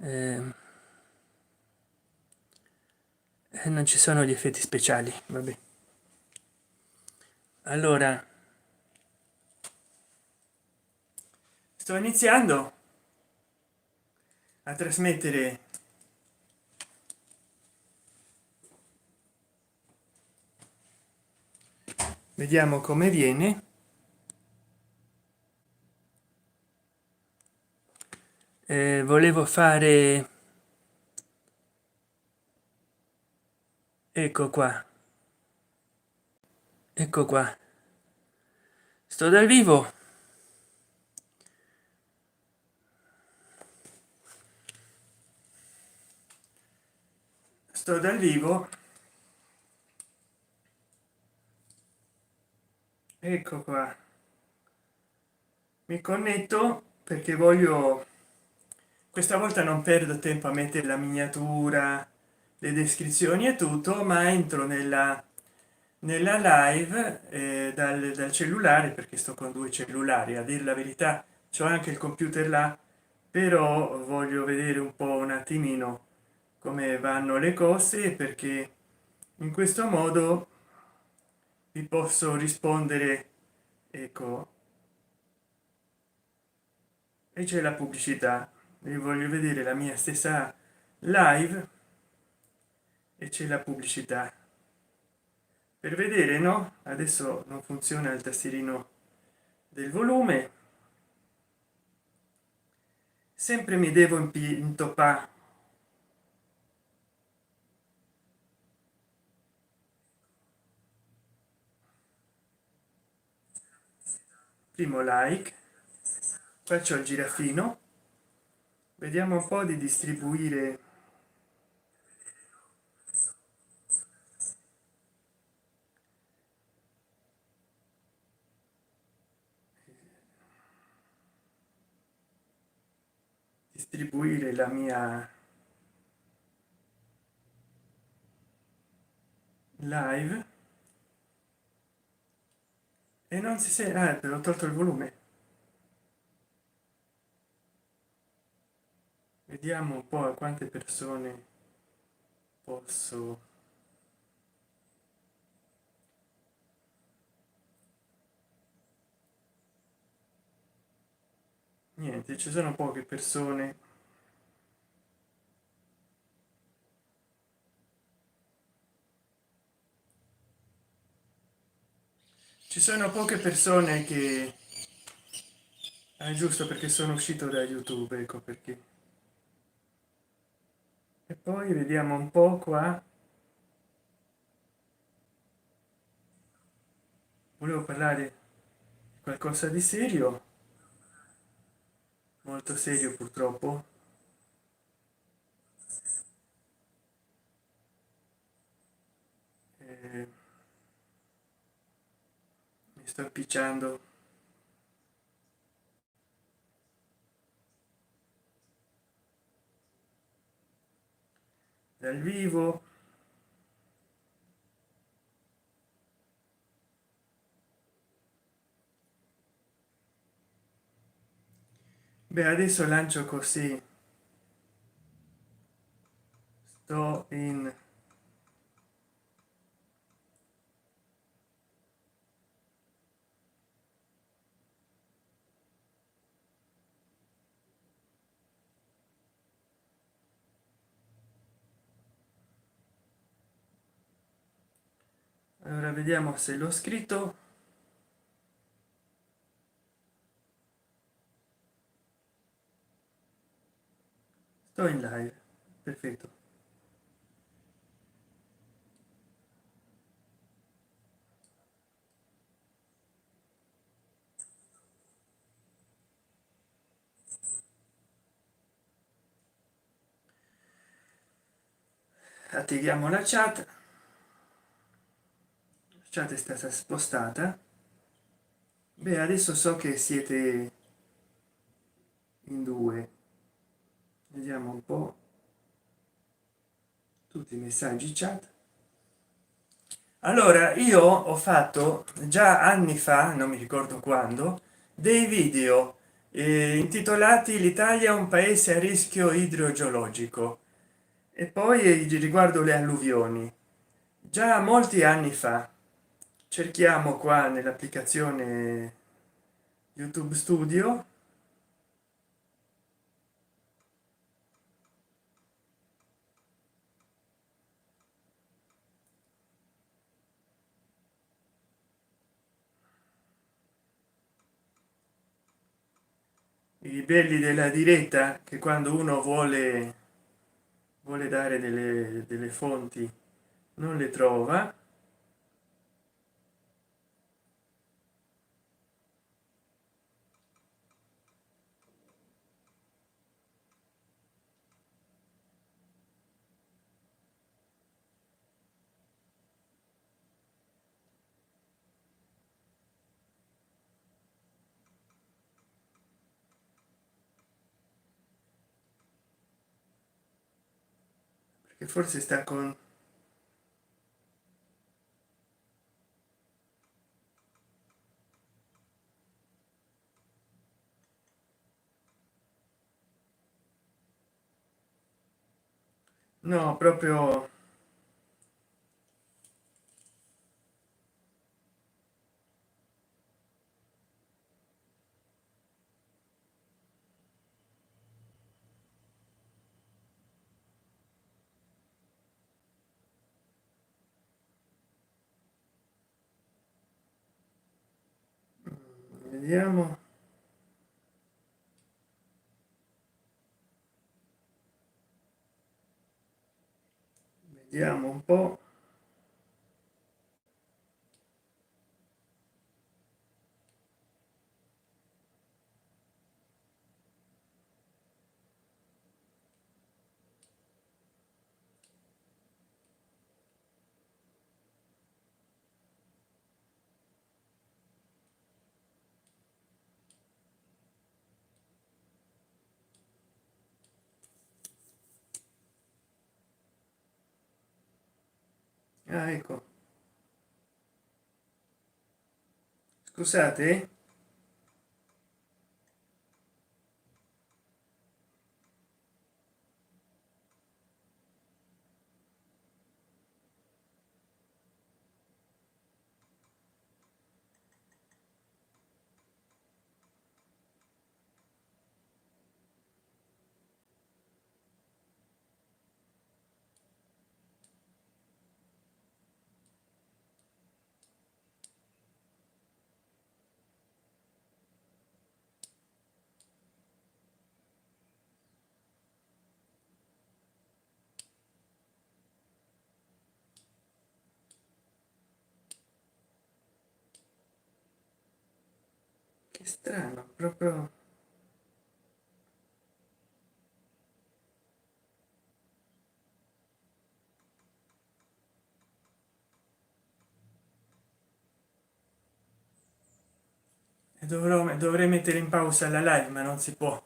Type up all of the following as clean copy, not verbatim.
eh, non ci sono gli effetti speciali, vabbè. Allora sto iniziando a trasmettere. Vediamo come viene. Volevo fare, ecco qua, ecco qua, sto dal vivo. Sto dal vivo, ecco qua, mi connetto perché voglio, questa volta non perdo tempo a mettere la miniatura, le descrizioni e tutto, ma entro nella live dal cellulare, perché sto con due cellulari. A dire la verità, c'ho anche il computer là, però voglio vedere un po', un attimino, come vanno le cose, perché in questo modo vi posso rispondere. Ecco, e c'è la pubblicità. Io voglio vedere la mia stessa live e c'è la pubblicità per vedere, no? Adesso non funziona il tastierino del volume, sempre mi devo intoppare. Primo like, faccio il girafino, vediamo un po' di distribuire. Distribuire la mia live e non si sente. Ah, però ho tolto il volume. Vediamo un po' a quante persone posso. Niente, ci sono poche persone. Ci sono poche persone che. Ah, è giusto, perché sono uscito da YouTube, ecco perché. E poi vediamo un po' qua. Volevo parlare di qualcosa di serio, molto serio purtroppo. Mi sto impicciando dal vivo. Beh, adesso lancio così, sto in. Allora vediamo se l'ho scritto. Sto in live, perfetto. Attiviamo la chat. La chat è stata spostata. Beh, adesso so che siete in due. Vediamo un po' tutti i messaggi chat. Allora, io ho fatto già anni fa, non mi ricordo quando, dei video intitolati l'Italia un paese a rischio idrogeologico, e poi riguardo le alluvioni. Già molti anni fa, cerchiamo qua nell'applicazione YouTube Studio, i belli della diretta, che quando uno vuole dare delle fonti non le trova, perché forse sta con... no, proprio... vediamo, vediamo un po'. Ah, ecco, scusate, che strano, proprio... dovrei mettere in pausa la live, ma non si può.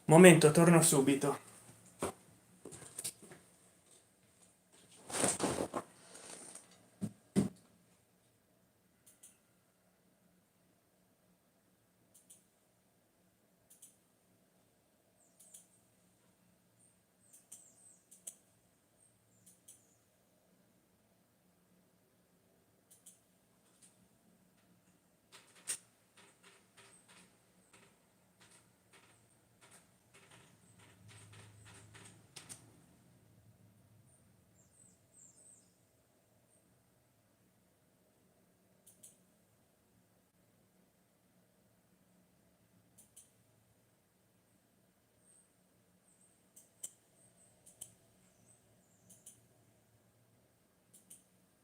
Momento, torno subito.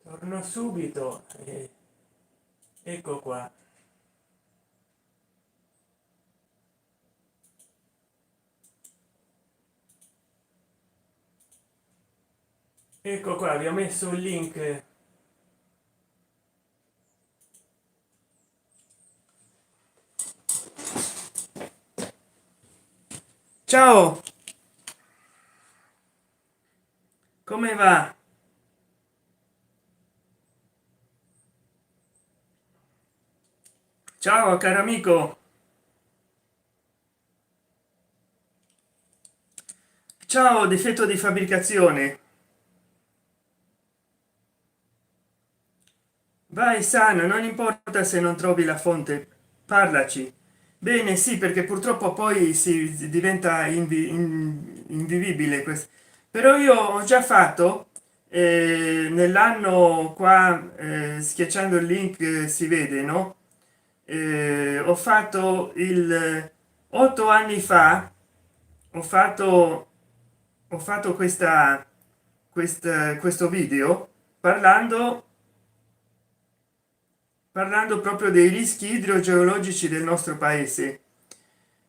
Torno subito, ecco qua. Ecco qua, vi ho messo un link. Ciao, come va? Ciao caro amico. ciao, difetto di fabbricazione. Vai sana, non importa se non trovi la fonte, parlaci. Bene, sì, perché purtroppo poi si diventa invivibile però io ho già fatto nell'anno qua, schiacciando il link si vede, no? Ho fatto il 8 anni fa, ho fatto questo video parlando proprio dei rischi idrogeologici del nostro paese.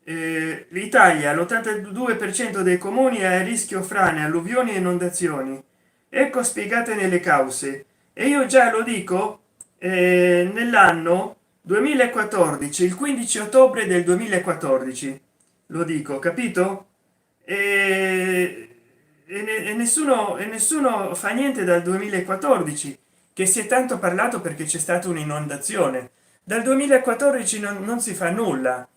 L'Italia, l'82% dei comuni è a rischio frane, alluvioni e inondazioni. Ecco spiegate nelle cause. E io già lo dico nell'anno 2014, il 15 ottobre del 2014, lo dico, capito? E nessuno fa niente dal 2014, che si è tanto parlato perché c'è stata un'inondazione. Dal 2014 non si fa nulla.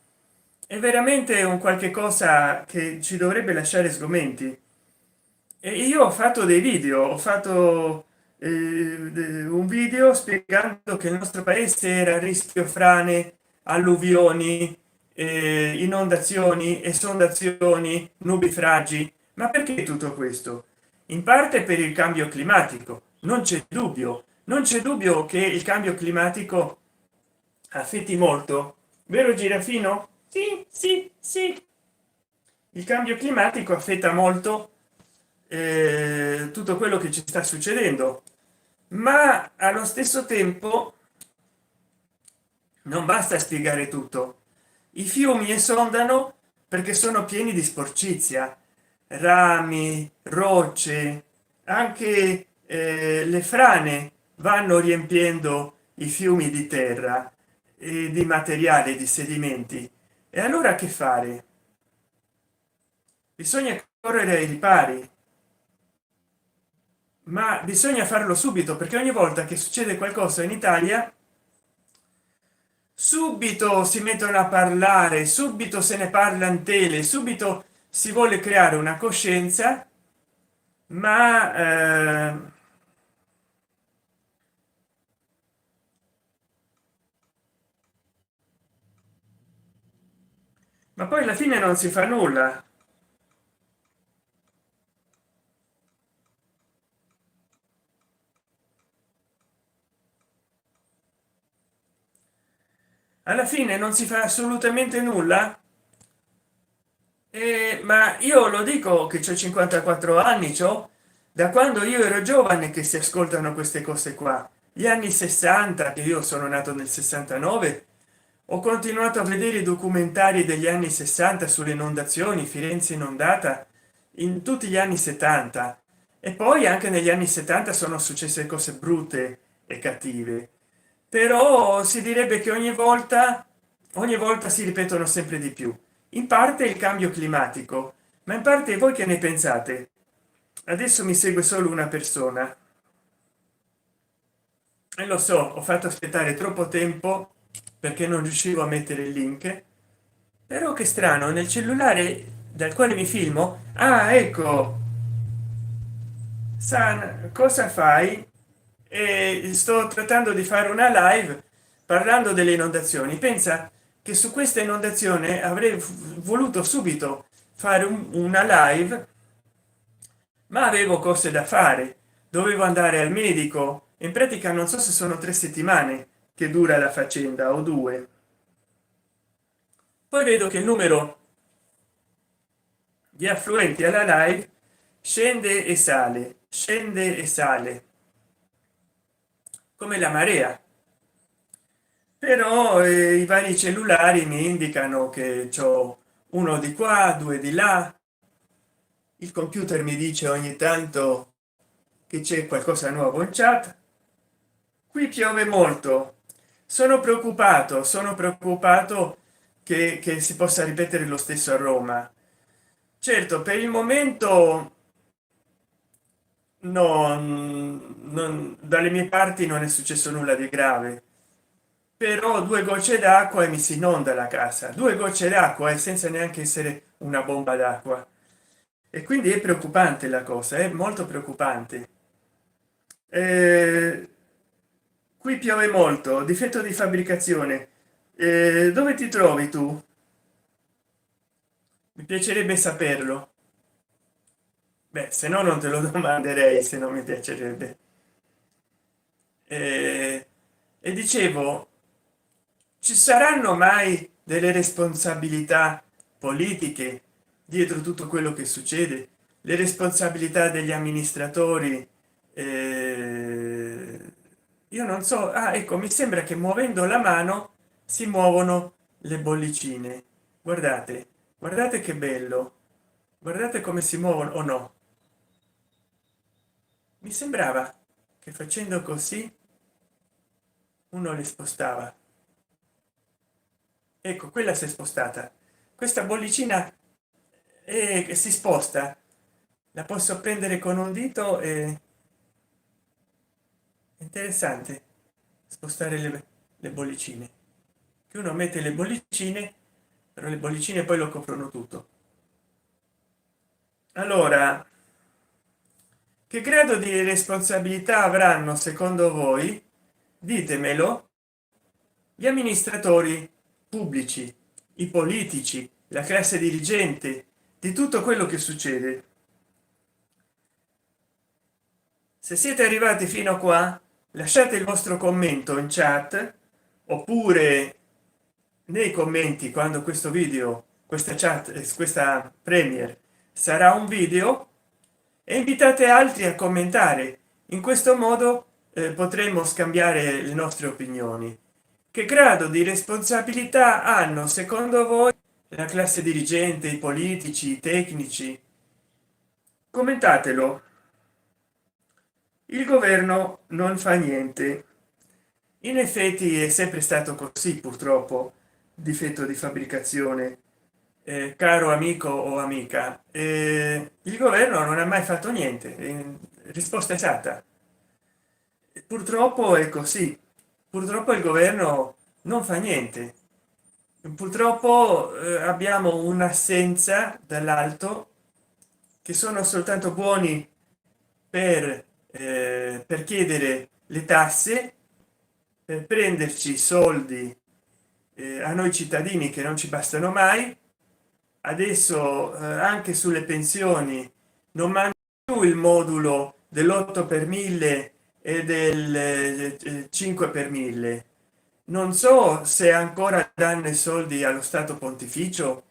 È veramente un qualche cosa che ci dovrebbe lasciare sgomenti. E io ho fatto dei video, ho fatto un video spiegando che il nostro paese era a rischio frane, alluvioni, inondazioni, esondazioni, nubifragi. Ma perché tutto questo? In parte per il cambio climatico, non c'è dubbio, non c'è dubbio che il cambio climatico affetti molto, vero Girafino? Sì, sì, sì. Il cambio climatico affetta molto tutto quello che ci sta succedendo, ma allo stesso tempo non basta spiegare tutto. I fiumi esondano perché sono pieni di sporcizia, rami, rocce, anche le frane vanno riempiendo i fiumi di terra e di materiale, di sedimenti. E allora che fare? Bisogna correre ai ripari, ma bisogna farlo subito, perché ogni volta che succede qualcosa in Italia subito si mettono a parlare, subito se ne parla in tele, subito si vuole creare una coscienza, ma poi alla fine non si fa nulla. Alla fine non si fa assolutamente nulla. Ma io lo dico che ho 54 anni, c'ho da quando io ero giovane che si ascoltano queste cose qua, gli anni 60, che io sono nato nel 69. Ho continuato a vedere i documentari degli anni 60 sulle inondazioni, Firenze inondata, in tutti gli anni 70, e poi anche negli anni 70 sono successe cose brutte e cattive, però si direbbe che ogni volta si ripetono sempre di più. In parte il cambio climatico, ma in parte voi che ne pensate? Adesso mi segue solo una persona e lo so, ho fatto aspettare troppo tempo perché non riuscivo a mettere il link. Però che strano, nel cellulare dal quale mi filmo, ah ecco, San, cosa fai? Sto trattando di fare una live parlando delle inondazioni. Pensa che su questa inondazione avrei voluto subito fare una live, ma avevo cose da fare, dovevo andare al medico. In pratica non so se sono 3 settimane che dura la faccenda o 2. Poi vedo che il numero di affluenti alla live scende e sale come la marea. Però i vari cellulari mi indicano che c'ho uno di qua, due di là. Il computer mi dice ogni tanto che c'è qualcosa nuovo in chat. Qui piove molto, sono preoccupato che si possa ripetere lo stesso a Roma. Certo, per il momento dalle mie parti non è successo nulla di grave, però due gocce d'acqua e mi si inonda la casa, due gocce d'acqua e senza neanche essere una bomba d'acqua. e quindi è preoccupante, la cosa è molto preoccupante. Eh, qui piove molto, difetto di fabbricazione. Dove ti trovi tu? Mi piacerebbe saperlo. Beh, se no non te lo domanderei, se non mi piacerebbe. E dicevo, ci saranno mai delle responsabilità politiche dietro tutto quello che succede, le responsabilità degli amministratori? Io non so. Ah, ecco, mi sembra che muovendo la mano si muovono le bollicine. Guardate, guardate che bello, guardate come si muovono. O no, mi sembrava che facendo così uno le spostava. Ecco, quella si è spostata, questa bollicina che si sposta, la posso prendere con un dito. È interessante spostare le bollicine, che uno mette le bollicine, però le bollicine poi lo coprono tutto. Allora, che grado di responsabilità avranno secondo voi? Ditemelo. Gli amministratori pubblici, i politici, la classe dirigente di tutto quello che succede. Se siete arrivati fino a qua, lasciate il vostro commento in chat, oppure nei commenti quando questo video, questa chat, questa premiere sarà un video, e invitate altri a commentare. In questo modo potremo scambiare le nostre opinioni. Che grado di responsabilità hanno secondo voi la classe dirigente, i politici, i tecnici? Commentatelo. Il governo non fa niente. In effetti è sempre stato così, purtroppo. Difetto di fabbricazione. Caro amico o amica, il governo non ha mai fatto niente. Risposta esatta. Purtroppo è così. Purtroppo il governo non fa niente. Purtroppo abbiamo un'assenza dall'alto, che sono soltanto buoni per chiedere le tasse, per prenderci soldi a noi cittadini che non ci bastano mai. Adesso anche sulle pensioni non manca più il modulo dell'8 per 1000 e del 5 per 1000. Non so se ancora danno i soldi allo Stato Pontificio,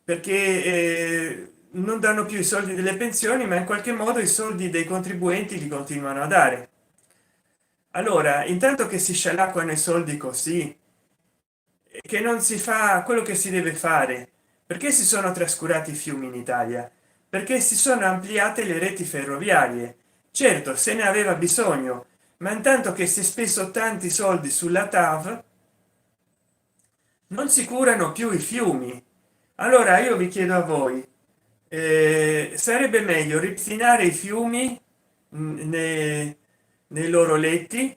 perché non danno più i soldi delle pensioni, ma in qualche modo i soldi dei contribuenti li continuano a dare. Allora, intanto che si scialacquano i soldi così, che non si fa quello che si deve fare, perché si sono trascurati i fiumi in Italia, perché si sono ampliate le reti ferroviarie. Certo, se ne aveva bisogno, ma intanto che si è speso tanti soldi sulla TAV, non si curano più i fiumi. Allora io vi chiedo a voi, sarebbe meglio ripristinare i fiumi nei loro letti,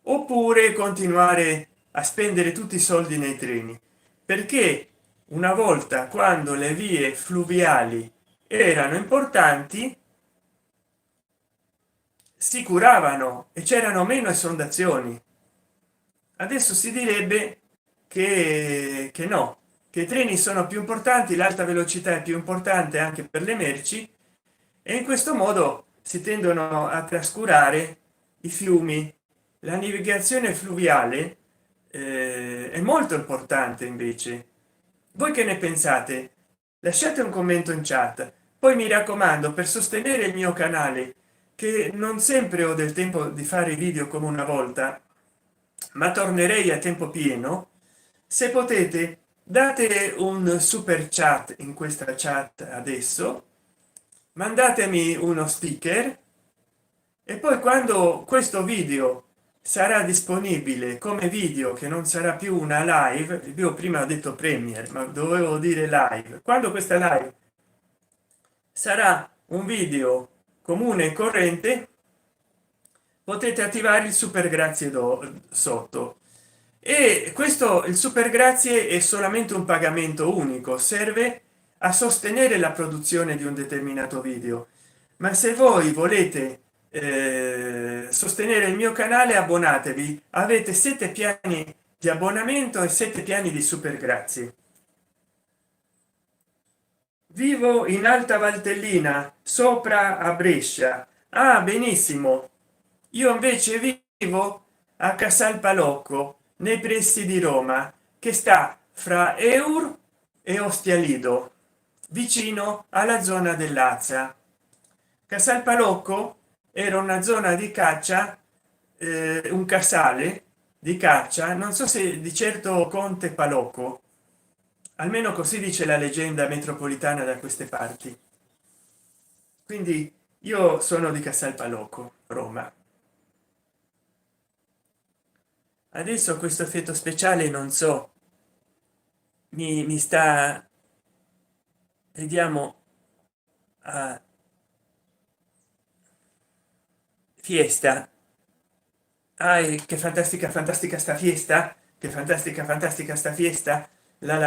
oppure continuare a spendere tutti i soldi nei treni? Perché una volta, quando le vie fluviali erano importanti, si curavano e c'erano meno esondazioni. Adesso si direbbe che no, che i treni sono più importanti, l'alta velocità è più importante anche per le merci, e in questo modo si tendono a trascurare i fiumi. La navigazione fluviale è molto importante. Invece, voi che ne pensate? Lasciate un commento in chat. Poi mi raccomando, per sostenere il mio canale, che non sempre ho del tempo di fare video come una volta, ma tornerei a tempo pieno, se potete date un super chat in questa chat adesso, mandatemi uno sticker, e poi quando questo video sarà disponibile come video, che non sarà più una live, io prima ho detto premiere ma dovevo dire live, quando questa live sarà un video comune e corrente, potete attivare il super grazie sotto. E questo, il super grazie, è solamente un pagamento unico, serve a sostenere la produzione di un determinato video. Ma se voi volete sostenere il mio canale, abbonatevi, avete 7 piani di abbonamento e 7 piani di super grazie. Vivo in Alta Valtellina, sopra a Brescia. Ah, benissimo. Io invece vivo a Casalpalocco, nei pressi di Roma, che sta fra Eur e Ostia Lido, vicino alla zona dell'Azza. Casalpalocco era una zona di caccia, un casale di caccia, non so se di certo Conte Palocco, almeno così dice la leggenda metropolitana da queste parti. Quindi io sono di Casalpalocco, Roma. Adesso questo effetto speciale non so, mi sta, vediamo, a fiesta. Ah, che fantastica fantastica sta fiesta, che fantastica fantastica sta fiesta, la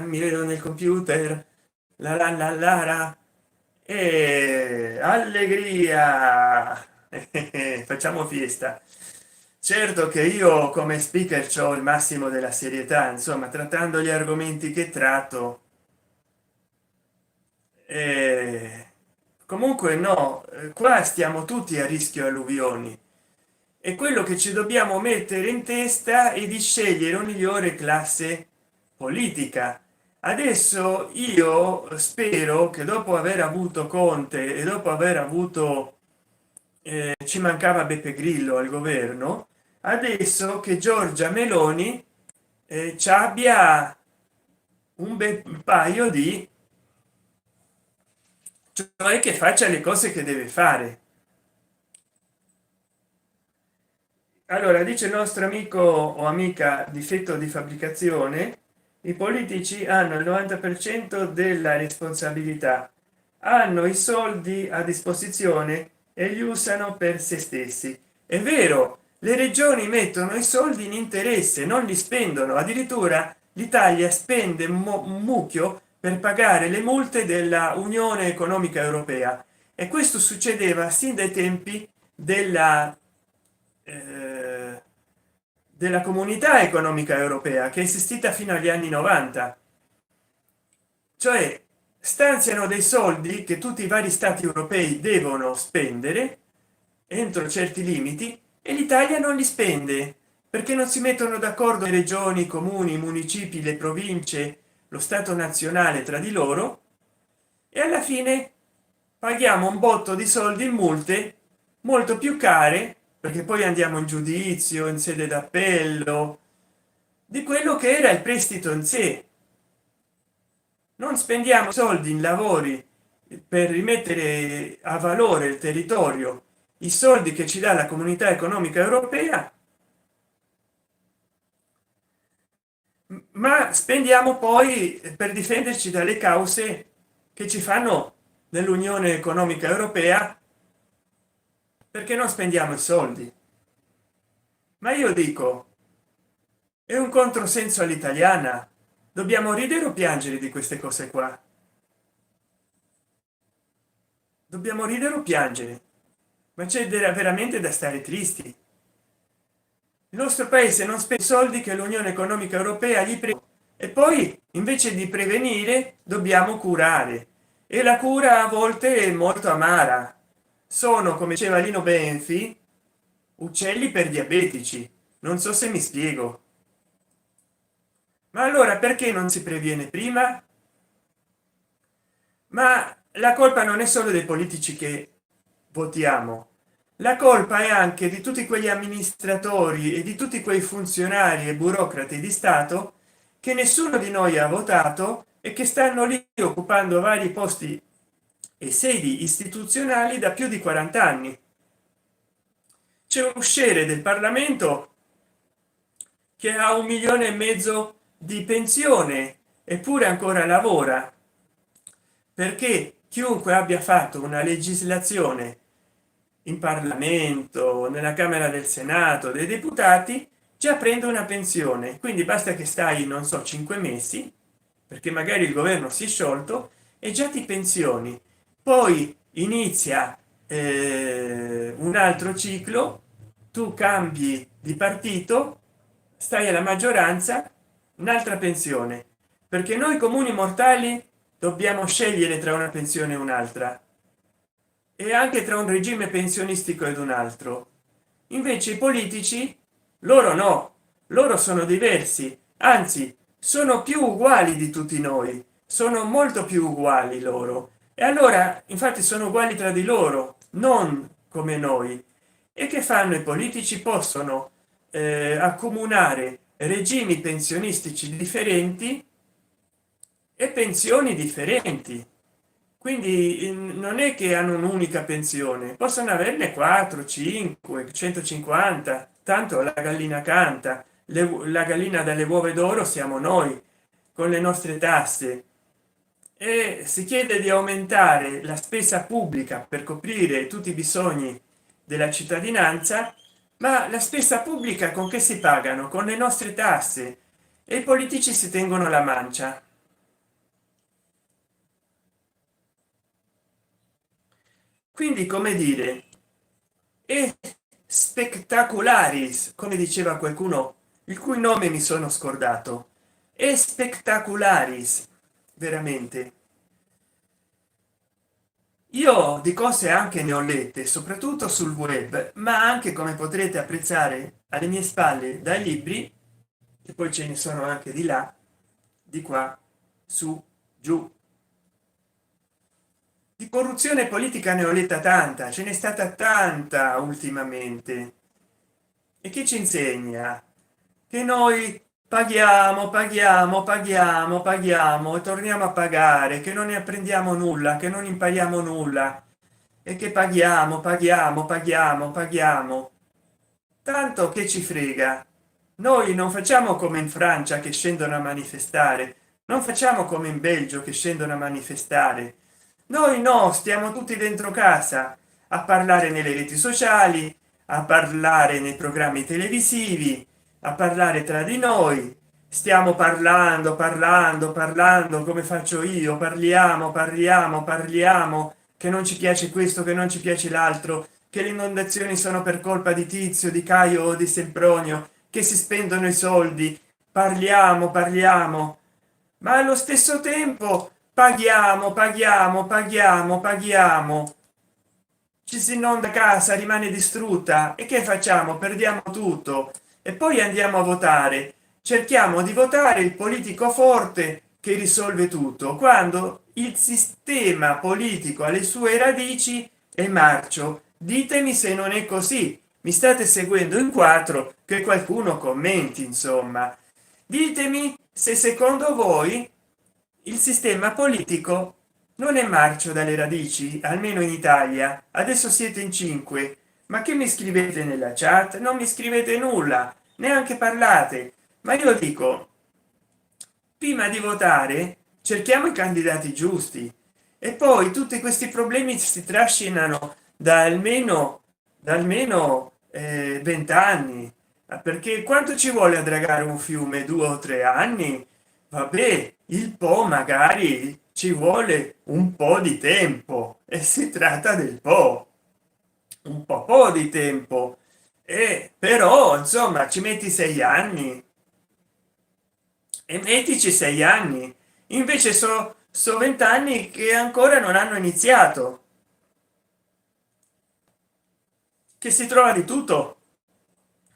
mi vedo nel computer, la e allegria. Facciamo fiesta. Certo che io come speaker c'ho il massimo della serietà, insomma, trattando gli argomenti che tratto. eh, Comunque no, qua stiamo tutti a rischio alluvioni, e quello che ci dobbiamo mettere in testa è di scegliere una migliore classe politica. Adesso io spero che dopo aver avuto Conte e dopo aver avuto ci mancava Beppe Grillo al governo, adesso che Giorgia Meloni ci abbia un bel paio di, cioè che faccia le cose che deve fare. Allora, dice il nostro amico o amica, difetto di fabbricazione: i politici hanno il 90% della responsabilità, hanno i soldi a disposizione e li usano per se stessi. È vero, le regioni mettono i soldi in interesse, non li spendono. Addirittura l'Italia spende un mucchio per pagare le multe della Unione Economica Europea, e questo succedeva sin dai tempi eh, della Comunità Economica Europea, che è esistita fino agli anni 90. Cioè stanziano dei soldi che tutti i vari stati europei devono spendere entro certi limiti, e l'Italia non li spende perché non si mettono d'accordo le regioni, i comuni, i municipi, le province, lo stato nazionale tra di loro, e alla fine paghiamo un botto di soldi in multe molto più care, perché poi andiamo in giudizio in sede d'appello, di quello che era il prestito in sé. Non spendiamo soldi in lavori per rimettere a valore il territorio, i soldi che ci dà la Comunità Economica Europea, ma spendiamo poi per difenderci dalle cause che ci fanno nell'Unione Economica Europea, perché non spendiamo i soldi. Ma io dico, è un controsenso all'italiana. Dobbiamo ridere o piangere di queste cose qua? Dobbiamo ridere o piangere? Ma c'è veramente da stare tristi. Il nostro paese non spende i soldi che l'Unione Economica Europea gli prende, e poi invece di prevenire dobbiamo curare, e la cura a volte è molto amara. Sono, come diceva Lino Benfi, uccelli per diabetici. Non so se mi spiego. Ma allora perché non si previene prima? Ma la colpa non è solo dei politici che votiamo, la colpa è anche di tutti quegli amministratori e di tutti quei funzionari e burocrati di stato che nessuno di noi ha votato e che stanno lì occupando vari posti e sedi istituzionali da più di 40 anni. C'è un usciere del Parlamento che ha 1,5 milioni di pensione eppure ancora lavora, perché chiunque abbia fatto una legislazione in Parlamento, nella Camera del Senato, dei deputati, già prendo una pensione, quindi basta che stai non so 5 mesi, perché magari il governo si è sciolto e già ti pensioni, poi inizia un altro ciclo, tu cambi di partito, stai alla maggioranza, un'altra pensione, perché noi comuni mortali dobbiamo scegliere tra una pensione e un'altra, e anche tra un regime pensionistico ed un altro. Invece i politici, loro no, loro sono diversi, anzi sono più uguali di tutti noi, sono molto più uguali loro, e allora infatti sono uguali tra di loro, non come noi. E che fanno i politici? Possono accomunare regimi pensionistici differenti e pensioni differenti, quindi non è che hanno un'unica pensione, possono averne 4 5 150, tanto la gallina canta, la gallina dalle uova d'oro siamo noi con le nostre tasse. E si chiede di aumentare la spesa pubblica per coprire tutti i bisogni della cittadinanza, ma la spesa pubblica con che si pagano? Con le nostre tasse, e i politici si tengono la mancia. Quindi, come dire, e spectacularis, come diceva qualcuno il cui nome mi sono scordato, e spectacularis, veramente. Io di cose anche ne ho lette, soprattutto sul web, ma anche, come potrete apprezzare, alle mie spalle dai libri, e poi ce ne sono anche di là, di qua, su, giù. Di corruzione politica ne ho letta tanta, ce n'è stata tanta ultimamente. E che ci insegna? Che noi paghiamo, paghiamo, paghiamo, paghiamo e torniamo a pagare, che non ne apprendiamo nulla, che non impariamo nulla, e che paghiamo, paghiamo, paghiamo, paghiamo, tanto che ci frega. Noi non facciamo come in Francia che scendono a manifestare, non facciamo come in Belgio che scendono a manifestare. Noi no, stiamo tutti dentro casa a parlare nelle reti sociali, a parlare nei programmi televisivi, a parlare tra di noi. Stiamo parlando, parlando, parlando come faccio io, parliamo, parliamo, parliamo, che non ci piace questo, che non ci piace l'altro, che le inondazioni sono per colpa di Tizio, di Caio o di Sempronio, che si spendono i soldi. Parliamo, parliamo, ma allo stesso tempo paghiamo, paghiamo, paghiamo, paghiamo, ci si inonda casa, rimane distrutta, e che facciamo? Perdiamo tutto, e poi andiamo a votare, cerchiamo di votare il politico forte che risolve tutto, quando il sistema politico alle sue radici è marcio. Ditemi se non è così, mi state seguendo in quattro, che qualcuno commenti, insomma. Ditemi se secondo voi il sistema politico non è marcio dalle radici, almeno in Italia. Adesso siete in 5, ma che mi scrivete nella chat? Non mi scrivete nulla, neanche parlate. Ma io dico, prima di votare cerchiamo i candidati giusti, e poi tutti questi problemi si trascinano da almeno 20 anni. Perché quanto ci vuole a dragare un fiume? 2 o 3 anni? Vabbè, il po' magari ci vuole un po' di tempo, e si tratta del po', un po' di tempo, e però insomma ci metti 6 anni, e mettici 6 anni, invece so 20 anni che ancora non hanno iniziato, che si trova di tutto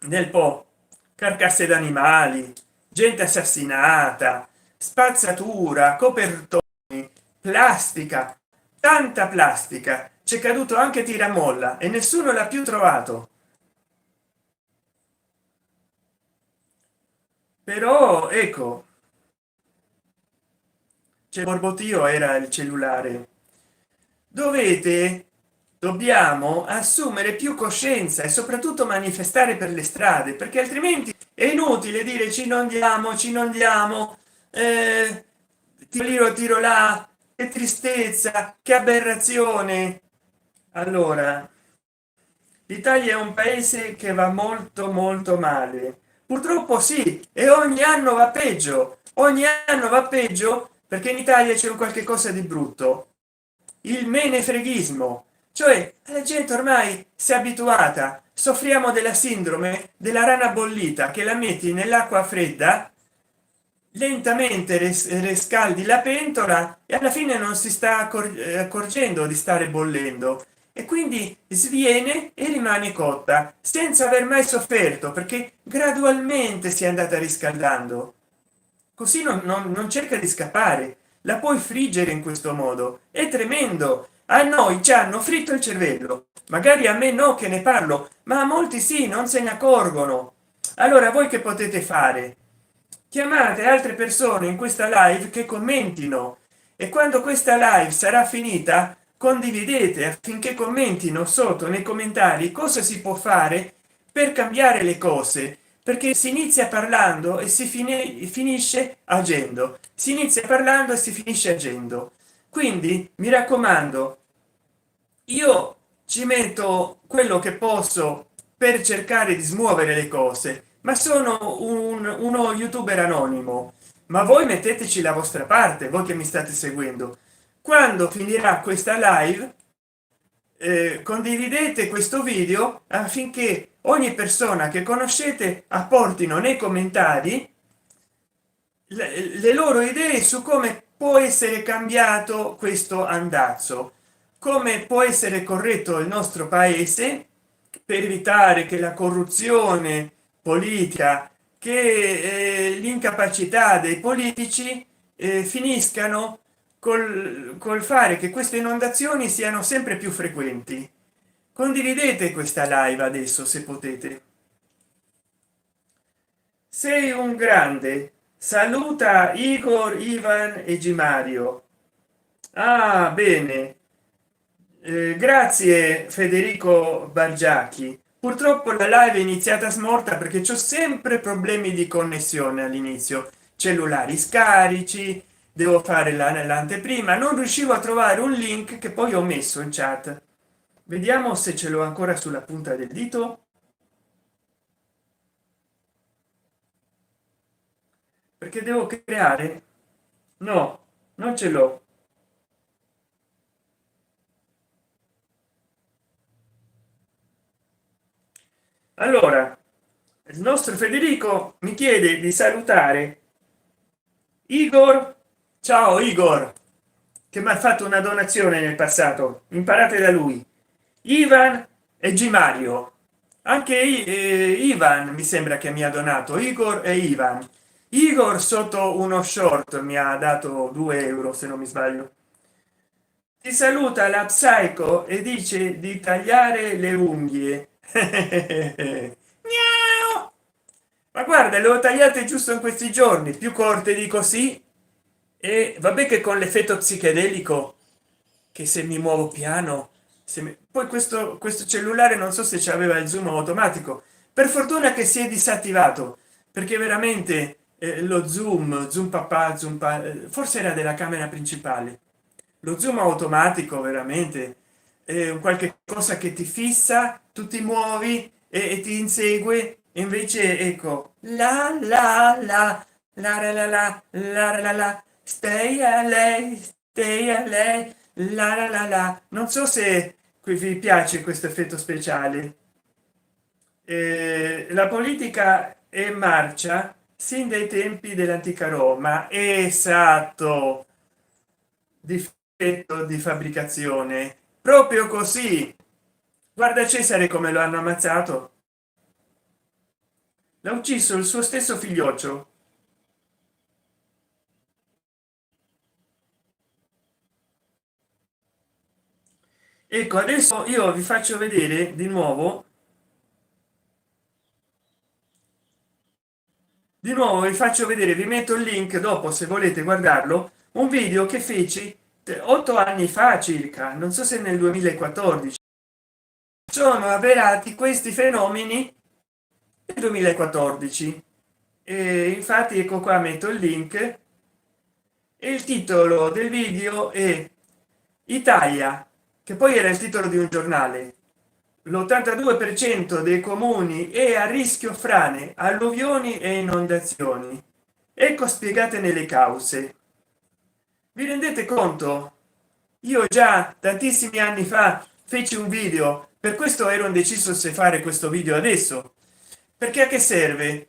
nel po': carcasse d'animali, gente assassinata, spazzatura, copertoni, plastica, tanta plastica, c'è caduto anche tiramolla e nessuno l'ha più trovato. Però ecco, c'è borbottio, era il cellulare. Dobbiamo assumere più coscienza e soprattutto manifestare per le strade, perché altrimenti è inutile dire ci inondiamo, ci inondiamo, tiro tiro là, che tristezza, che aberrazione. Allora, l'Italia è un paese che va molto molto male, purtroppo sì, e ogni anno va peggio perché in Italia c'è un qualche cosa di brutto, il menefreghismo, cioè la gente ormai si è abituata, soffriamo della sindrome della rana bollita, che la metti nell'acqua fredda, lentamente riscaldi la pentola e alla fine non si sta accorgendo di stare bollendo, e quindi sviene e rimane cotta senza aver mai sofferto, perché gradualmente si è andata riscaldando, così non cerca di scappare, la puoi friggere in questo modo. È tremendo. A noi ci hanno fritto il cervello, magari a me no, che ne parlo, ma a molti sì, non se ne accorgono. Allora voi che potete fare? Chiamate altre persone in questa live che commentino, e quando questa live sarà finita condividete affinché commentino sotto nei commentari cosa si può fare per cambiare le cose, perché si inizia parlando e finisce agendo, si inizia parlando e si finisce agendo. Quindi mi raccomando, io ci metto quello che posso per cercare di smuovere le cose, ma sono uno youtuber anonimo, ma voi metteteci la vostra parte, voi che mi state seguendo. Quando finirà questa live, condividete questo video affinché ogni persona che conoscete apportino nei commentari le loro idee su come può essere cambiato questo andazzo, come può essere corretto il nostro paese per evitare che la corruzione politica, che l'incapacità dei politici finiscano col fare che queste inondazioni siano sempre più frequenti. Condividete questa live adesso se potete. Sei un grande, saluta Igor, Ivan e Gimario. Ah, bene. Grazie Federico Bargiacchi. Purtroppo la live è iniziata smorta perché c'ho sempre problemi di connessione all'inizio, cellulari scarici, devo fare l'anteprima, non riuscivo a trovare un link che poi ho messo in chat. Vediamo se ce l'ho ancora sulla punta del dito, perché devo creare. No, non ce l'ho. Allora, il nostro Federico mi chiede di salutare Igor. Ciao Igor, che mi ha fatto una donazione nel passato, imparate da lui. Ivan e Gimario, anche Ivan mi sembra che mi ha donato. Igor e Ivan. Igor sotto uno short mi ha dato 2 euro se non mi sbaglio. Ti saluta la Psycho e dice di tagliare le unghie. Miau! Ma guarda, le ho tagliate giusto in questi giorni, più corte di così, e vabbè che con l'effetto psichedelico, che se mi muovo piano, poi questo cellulare non so se c'aveva il zoom automatico, per fortuna che si è disattivato, perché veramente lo zoom papà, forse era della camera principale, lo zoom automatico veramente è un qualche cosa che ti fissa, tu ti muovi e ti insegue, e invece ecco la stay a lei la. Non so se qui vi piace questo effetto speciale. La politica è in marcia sin dai tempi dell'antica Roma, esatto, difetto di fabbricazione, proprio così. Guarda Cesare come lo hanno ammazzato, l'ha ucciso il suo stesso figlioccio. Ecco, adesso io vi faccio vedere di nuovo vi faccio vedere, vi metto il link dopo se volete guardarlo, un video che feci 8 anni fa circa, non so se nel 2014. Sono avverati questi fenomeni nel 2014, e infatti ecco qua, metto il link, e il titolo del video è Italia, che poi era il titolo di un giornale, l'82% dei comuni è a rischio frane, alluvioni e inondazioni. Ecco spiegate nelle cause. Vi rendete conto? Io già tantissimi anni fa feci un video, per questo ero indeciso se fare questo video adesso, perché a che serve?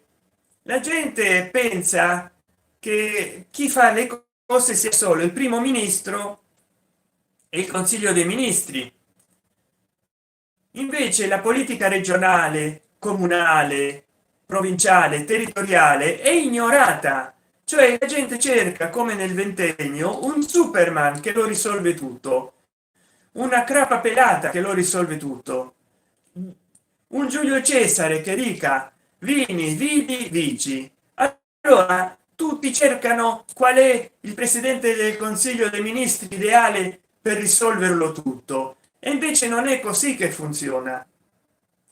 La gente pensa che chi fa le cose sia solo il primo ministro e il consiglio dei ministri. Invece la politica regionale, comunale, provinciale, territoriale è ignorata, cioè la gente cerca, come nel ventennio, un Superman che lo risolve tutto, una crapa pelata che lo risolve tutto, un Giulio Cesare che dica vini vidi vici. Allora tutti cercano qual è il presidente del consiglio dei ministri ideale per risolverlo tutto, e invece non è così che funziona.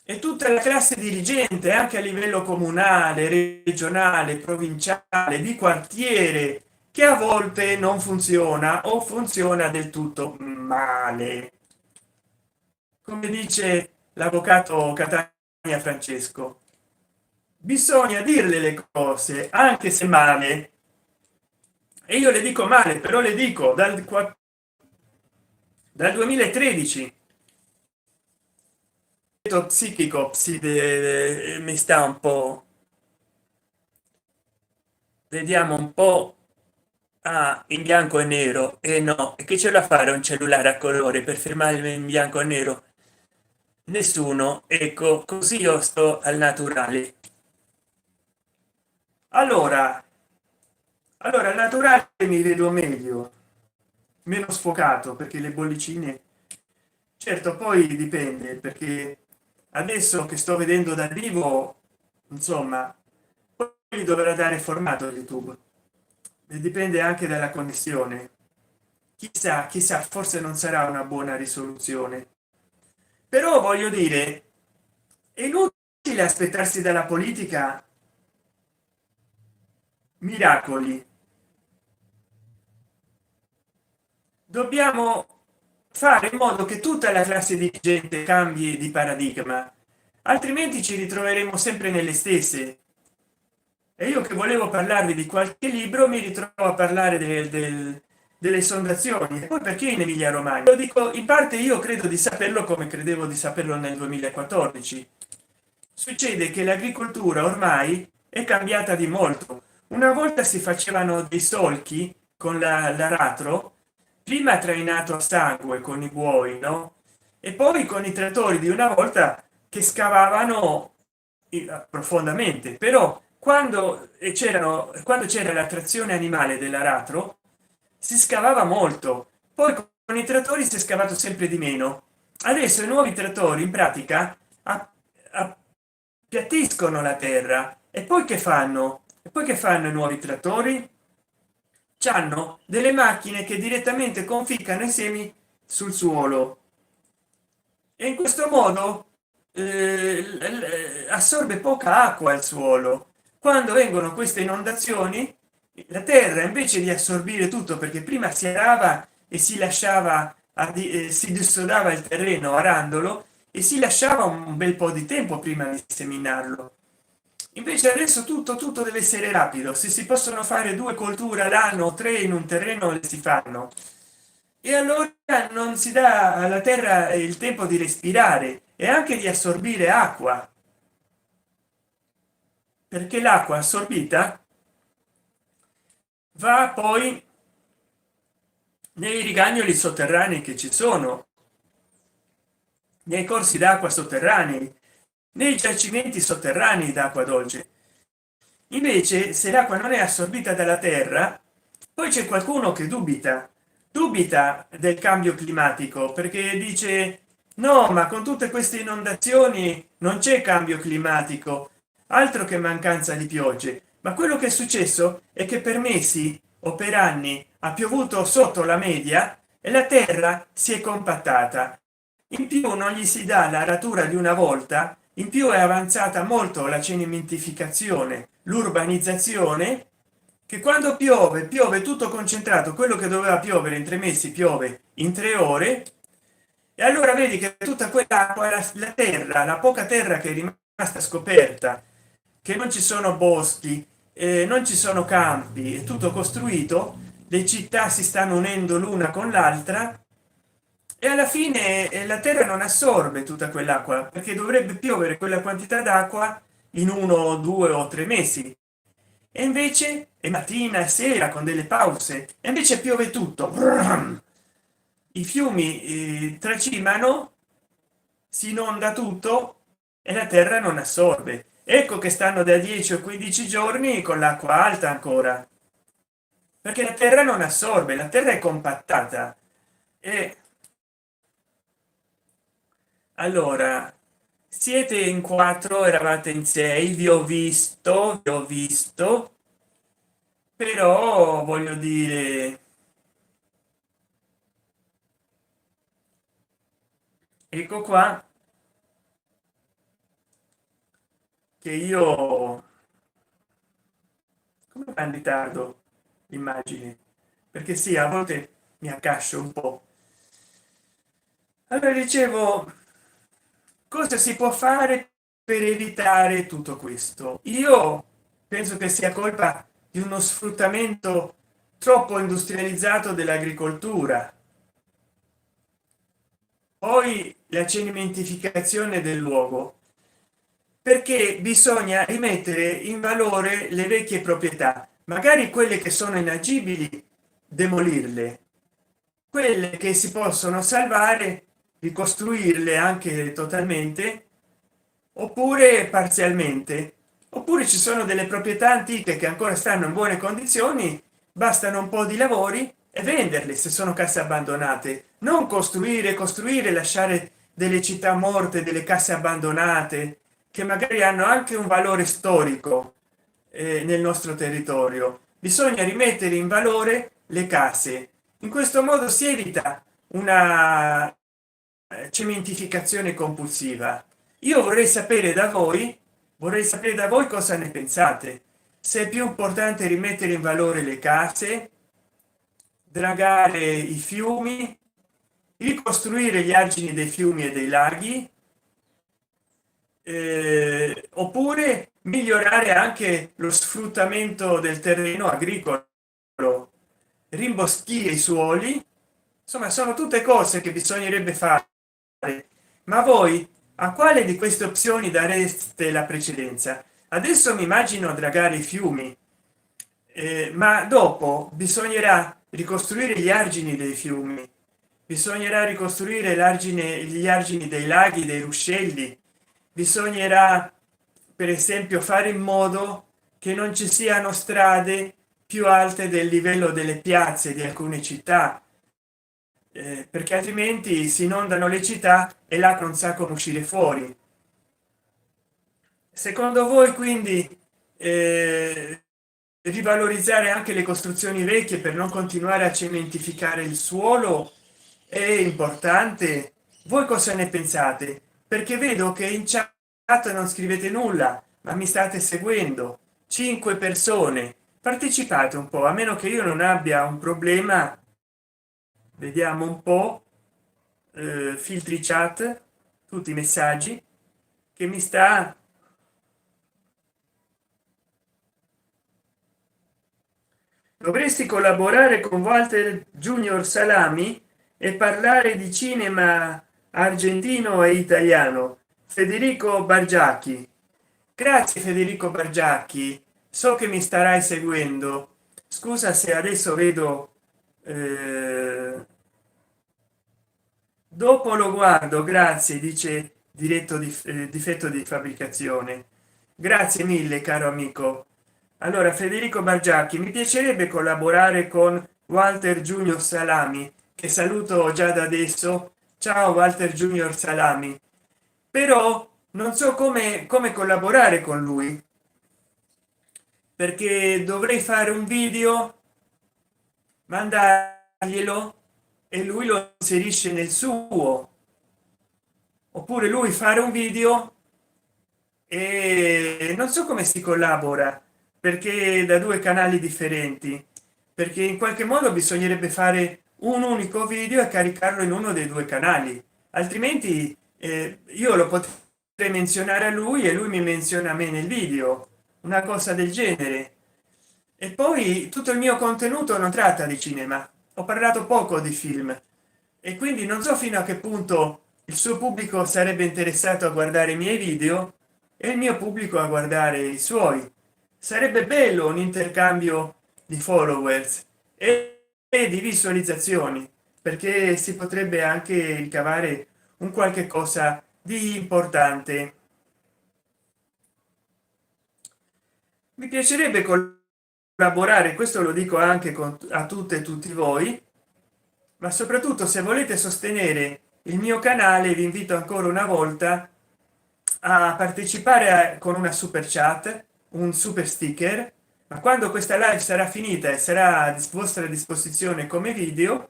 E tutta la classe dirigente, anche a livello comunale, regionale, provinciale, di quartiere, che a volte non funziona o funziona del tutto male, come dice l'avvocato Catania Francesco. Bisogna dirle le cose anche se male, e io le dico male, però le dico dal 2013. Psichico mi sta un po', vediamo un po'. Ah, in bianco e nero, e no, e che ce la fare un cellulare a colore per firmarmi in bianco e nero? Nessuno. Ecco, così io sto al naturale. Allora al naturale mi vedo meglio, meno sfocato, perché le bollicine, certo, poi dipende, perché adesso che sto vedendo dal vivo, insomma, poi dovrà dare formato YouTube, e dipende anche dalla connessione. Chissà, chissà, forse non sarà una buona risoluzione, però voglio dire, è inutile aspettarsi dalla politica miracoli. Dobbiamo fare in modo che tutta la classe dirigente cambi di paradigma, altrimenti ci ritroveremo sempre nelle stesse. E io che volevo parlarvi di qualche libro mi ritrovo a parlare delle sondazioni. E poi perché in Emilia Romagna? Lo dico in parte, io credo di saperlo come credevo di saperlo nel 2014. Succede che l'agricoltura ormai è cambiata di molto. Una volta si facevano dei solchi con l'aratro, prima trainato a sangue con i buoi, no? E poi con i trattori di una volta che scavavano profondamente. Però quando c'era la trazione animale dell'aratro si scavava molto, poi con i trattori si è scavato sempre di meno. Adesso i nuovi trattori in pratica appiattiscono la terra, e poi che fanno? E poi che fanno i nuovi trattori? C'hanno delle macchine che direttamente conficcano i semi sul suolo, e in questo modo assorbe poca acqua al suolo. Quando vengono queste inondazioni, la terra, invece di assorbire tutto, perché prima si arava e si lasciava si dissodava il terreno arandolo e si lasciava un bel po' di tempo prima di seminarlo, invece adesso tutto deve essere rapido. Se si possono fare due colture all'anno o tre in un terreno, le si fanno, e allora non si dà alla terra il tempo di respirare e anche di assorbire acqua, perché l'acqua assorbita va poi nei rigagnoli sotterranei che ci sono, nei corsi d'acqua sotterranei, nei giacimenti sotterranei d'acqua dolce. Invece se l'acqua non è assorbita dalla terra, poi c'è qualcuno che dubita del cambio climatico, perché dice no, ma con tutte queste inondazioni non c'è cambio climatico, altro che mancanza di piogge. Ma quello che è successo è che per mesi o per anni ha piovuto sotto la media e la terra si è compattata. In più non gli si dà l'aratura di una volta, in più è avanzata molto la cementificazione, l'urbanizzazione, che quando piove tutto concentrato, quello che doveva piovere in 3 mesi piove in 3 ore, e allora vedi che tutta quell'acqua, la terra, la poca terra che è rimasta scoperta, che non ci sono boschi, non ci sono campi, è tutto costruito, le città si stanno unendo l'una con l'altra e alla fine la terra non assorbe tutta quell'acqua perché dovrebbe piovere quella quantità d'acqua in 1 o 2 o 3 mesi, e invece è mattina e sera con delle pause, e invece piove tutto. I fiumi tracimano, si inonda tutto e la terra non assorbe. Ecco che stanno da 10 o 15 giorni con l'acqua alta ancora, perché la terra non assorbe, la terra è compattata. E allora, siete in 4, eravate in 6, vi ho visto, però voglio dire, ecco qua che io come va in ritardo l'immagine, perché sì, a volte mi accascio un po'. Allora dicevo, cosa si può fare per evitare tutto questo? Io penso che sia colpa di uno sfruttamento troppo industrializzato dell'agricoltura, poi la cementificazione del luogo, perché bisogna rimettere in valore le vecchie proprietà, magari quelle che sono inagibili, demolirle, quelle che si possono salvare, ricostruirle anche totalmente oppure parzialmente, oppure ci sono delle proprietà antiche che ancora stanno in buone condizioni, bastano un po' di lavori e venderle se sono case abbandonate, non costruire, lasciare delle città morte, delle case abbandonate che magari hanno anche un valore storico nel nostro territorio. Bisogna rimettere in valore le case, in questo modo si evita una cementificazione compulsiva. Io vorrei sapere da voi cosa ne pensate, se è più importante rimettere in valore le case, dragare i fiumi, ricostruire gli argini dei fiumi e dei laghi, oppure migliorare anche lo sfruttamento del terreno agricolo, rimboschire i suoli. Insomma, sono tutte cose che bisognerebbe fare, ma voi a quale di queste opzioni dareste la precedenza? Adesso mi immagino dragare i fiumi, ma dopo bisognerà ricostruire gli argini dei fiumi, bisognerà ricostruire l'argine, gli argini dei laghi, dei ruscelli, bisognerà per esempio fare in modo che non ci siano strade più alte del livello delle piazze di alcune città, perché altrimenti si inondano le città e l'acqua non sa come uscire fuori. Secondo voi quindi rivalorizzare anche le costruzioni vecchie per non continuare a cementificare il suolo è importante? Voi cosa ne pensate? Perché vedo che in chat non scrivete nulla, ma mi state seguendo 5 persone. Partecipate un po', a meno che io non abbia un problema. Vediamo un po', filtri chat, tutti i messaggi che mi sta. Dovresti collaborare con Walter Junior Salami e parlare di cinema argentino e italiano. Federico Bargiacchi. Grazie Federico Bargiacchi, so che mi starai seguendo. Scusa se adesso vedo, dopo lo guardo, grazie, dice diretto di difetto di fabbricazione. Grazie mille caro amico. Allora Federico Bargiacchi, mi piacerebbe collaborare con Walter Junior Salami, che saluto già da adesso. Ciao Walter Junior Salami, però non so come collaborare con lui, perché dovrei fare un video, mandarglielo e lui lo inserisce nel suo, oppure lui fare un video e non so come si collabora, perché da due canali differenti, perché in qualche modo bisognerebbe fare un unico video e caricarlo in uno dei due canali, altrimenti io lo potrei menzionare a lui e lui mi menziona a me nel video, una cosa del genere. E poi tutto il mio contenuto non tratta di cinema, ho parlato poco di film e quindi non so fino a che punto il suo pubblico sarebbe interessato a guardare i miei video e il mio pubblico a guardare i suoi. Sarebbe bello un intercambio di followers e di visualizzazioni, perché si potrebbe anche ricavare un qualche cosa di importante. Mi piacerebbe collaborare, questo lo dico anche a tutte e tutti voi, ma soprattutto se volete sostenere il mio canale vi invito ancora una volta a partecipare con una super chat, un super sticker, ma quando questa live sarà finita e sarà a vostra disposizione come video,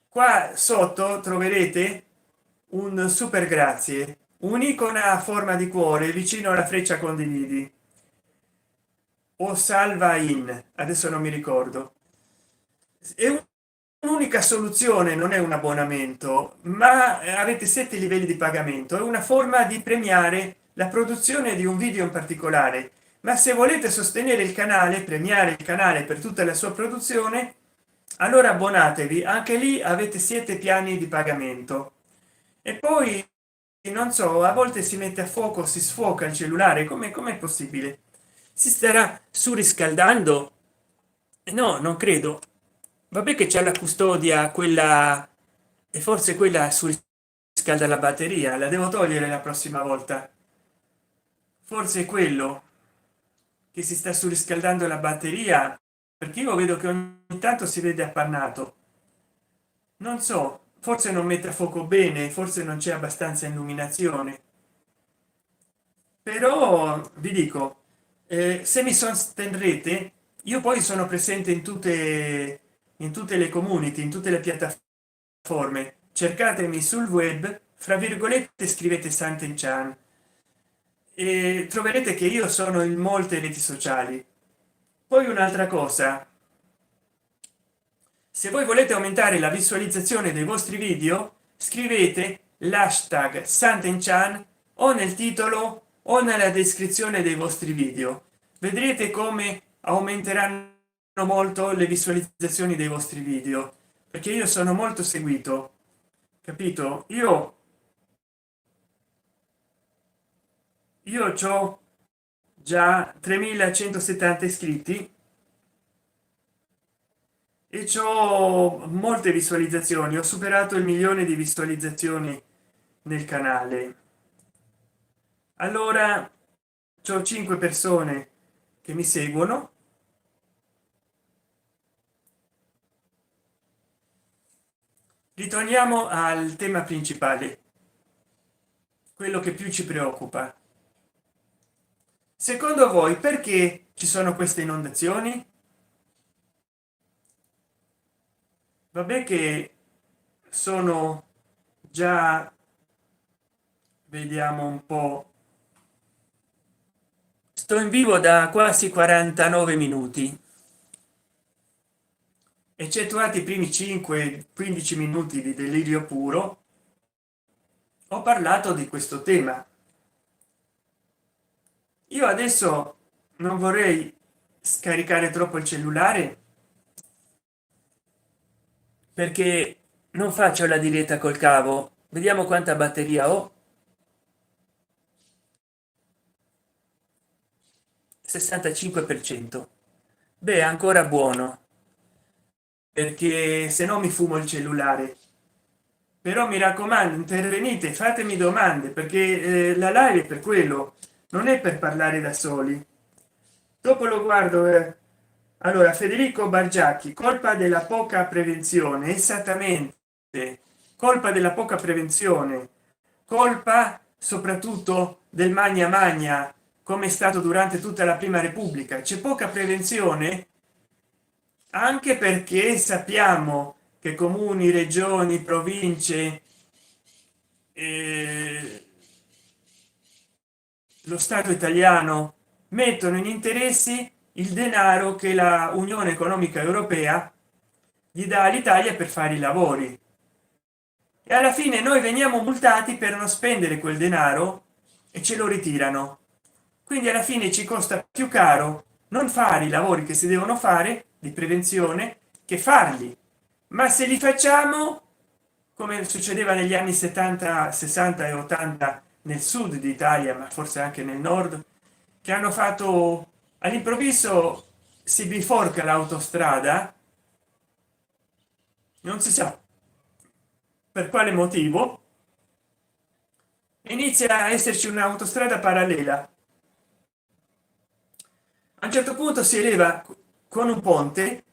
qua sotto troverete un super grazie, un'icona a forma di cuore vicino alla freccia condividi o salva in, adesso non mi ricordo. È un'unica soluzione, non è un abbonamento, ma avete 7 livelli di pagamento, è una forma di premiare la produzione di un video in particolare. Ma se volete sostenere il canale, premiare il canale per tutta la sua produzione, allora abbonatevi, anche lì avete 7 piani di pagamento. E poi non so, a volte si mette a fuoco, si sfoca il cellulare, come è possibile? Si starà surriscaldando? No, non credo. Vabbè che c'è la custodia, quella, e forse quella surriscalda la batteria, la devo togliere la prossima volta. Forse è quello che si sta surriscaldando la batteria, perché io vedo che ogni tanto si vede appannato. Non so, forse non mette a fuoco bene, forse non c'è abbastanza illuminazione. Però vi dico, se mi sosterrete, io poi sono presente in tutte le community, in tutte le piattaforme. Cercatemi sul web, fra virgolette scrivete Sant'Enchan e troverete che io sono in molte reti sociali. Poi un'altra cosa, se voi volete aumentare la visualizzazione dei vostri video, scrivete l'hashtag Sant'Enchan o nel titolo o nella descrizione dei vostri video. Vedrete come aumenteranno molto le visualizzazioni dei vostri video, perché io sono molto seguito, capito? Io ho già 3170 iscritti e ho molte visualizzazioni, ho superato il 1.000.000 di visualizzazioni nel canale. Allora ho 5 persone che mi seguono. Ritorniamo al tema principale, quello che più ci preoccupa. Secondo voi perché ci sono queste inondazioni? Vabbè che sono già, vediamo un po', sto in vivo da quasi 49 minuti, eccettuati i primi 5-15 minuti di delirio puro. Ho parlato di questo tema. Io adesso non vorrei scaricare troppo il cellulare perché non faccio la diretta col cavo. Vediamo quanta batteria ho. 65%. Beh, ancora buono, perché se no mi fumo il cellulare. Però mi raccomando, intervenite, fatemi domande, perché la live è per quello, non è per parlare da soli. Dopo lo guardo. Allora, Federico Bargiacchi, colpa della poca prevenzione, esattamente, colpa della poca prevenzione, colpa soprattutto del magna magna, come è stato durante tutta la prima repubblica. C'è poca prevenzione anche perché sappiamo che comuni, regioni, province, eh, lo Stato italiano mettono in interessi il denaro che la Unione Economica Europea gli dà all'Italia per fare i lavori. e alla fine noi veniamo multati per non spendere quel denaro e ce lo ritirano. Quindi alla fine ci costa più caro non fare i lavori che si devono fare di prevenzione che farli, ma se li facciamo come succedeva negli anni 70 60 e 80 nel sud d'Italia, ma forse anche nel nord, che hanno fatto all'improvviso si biforca l'autostrada, non si sa per quale motivo, inizia a esserci un'autostrada parallela. A un certo punto si eleva con un ponte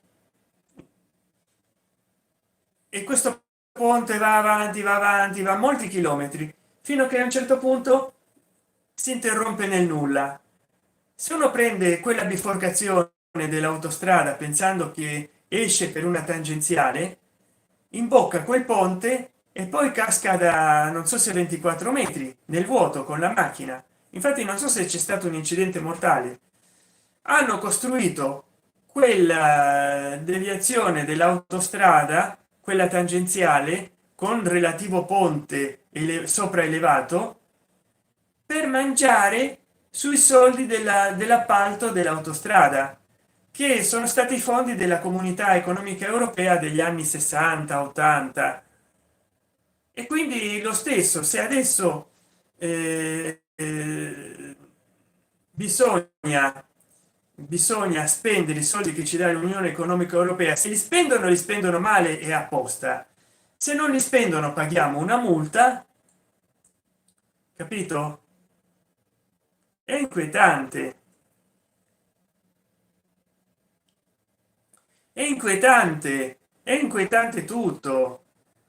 e questo ponte va avanti, va avanti, va molti chilometri, fino a che a un certo punto si interrompe nel nulla. Se uno prende quella biforcazione dell'autostrada pensando che esce per una tangenziale, imbocca quel ponte e poi casca da non so se 24 metri nel vuoto con la macchina. Infatti non so se c'è stato un incidente mortale. Hanno costruito quella deviazione dell'autostrada, quella tangenziale con relativo ponte sopraelevato, per mangiare sui soldi dell'appalto dell'autostrada, che sono stati i fondi della comunità economica europea degli anni 60 80. E quindi lo stesso, se adesso bisogna spendere i soldi che ci dà l'Unione Economica Europea, se li spendono male e apposta, se non li spendono paghiamo una multa, capito? È inquietante, è inquietante, è inquietante tutto,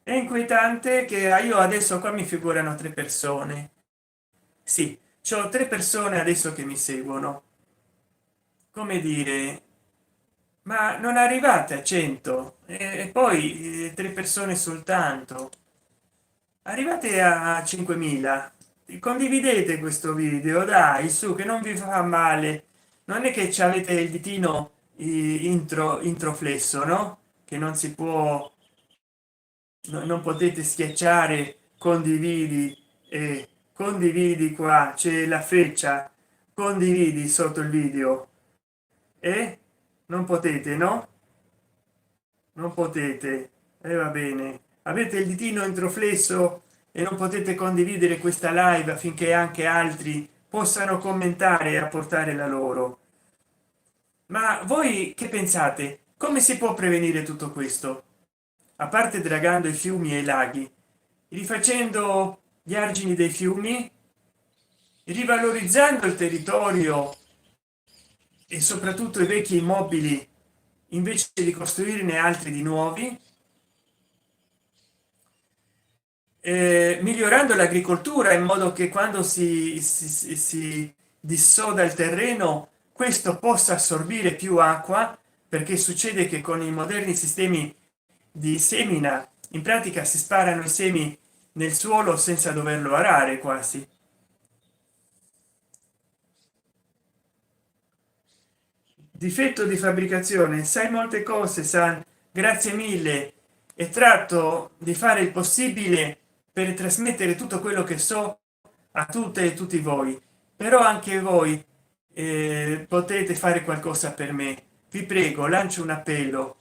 è inquietante che io adesso qua mi figurano tre persone, sì, c'ho tre persone adesso che mi seguono, come dire, ma non arrivate a 100 e poi tre persone soltanto, arrivate a 5000. Condividete questo video, dai, su, che non vi fa male, non è che ci avete il ditino introflesso, no, che non si può, non potete schiacciare condividi e condividi, qua c'è la freccia condividi sotto il video e non potete, no, non potete, e va bene, avete il ditino introflesso e non potete condividere questa live affinché anche altri possano commentare e apportare la loro. Ma voi che pensate, come si può prevenire tutto questo? A parte dragando i fiumi e i laghi, rifacendo gli argini dei fiumi, rivalorizzando il territorio e soprattutto i vecchi immobili invece di costruirne altri di nuovi, migliorando l'agricoltura in modo che quando si dissoda il terreno questo possa assorbire più acqua, perché succede che con i moderni sistemi di semina in pratica si sparano i semi nel suolo senza doverlo arare quasi. Difetto di fabbricazione, sai molte cose, san, grazie mille, e tratto di fare il possibile per trasmettere tutto quello che so a tutte e tutti voi, però anche voi potete fare qualcosa per me, vi prego, lancio un appello,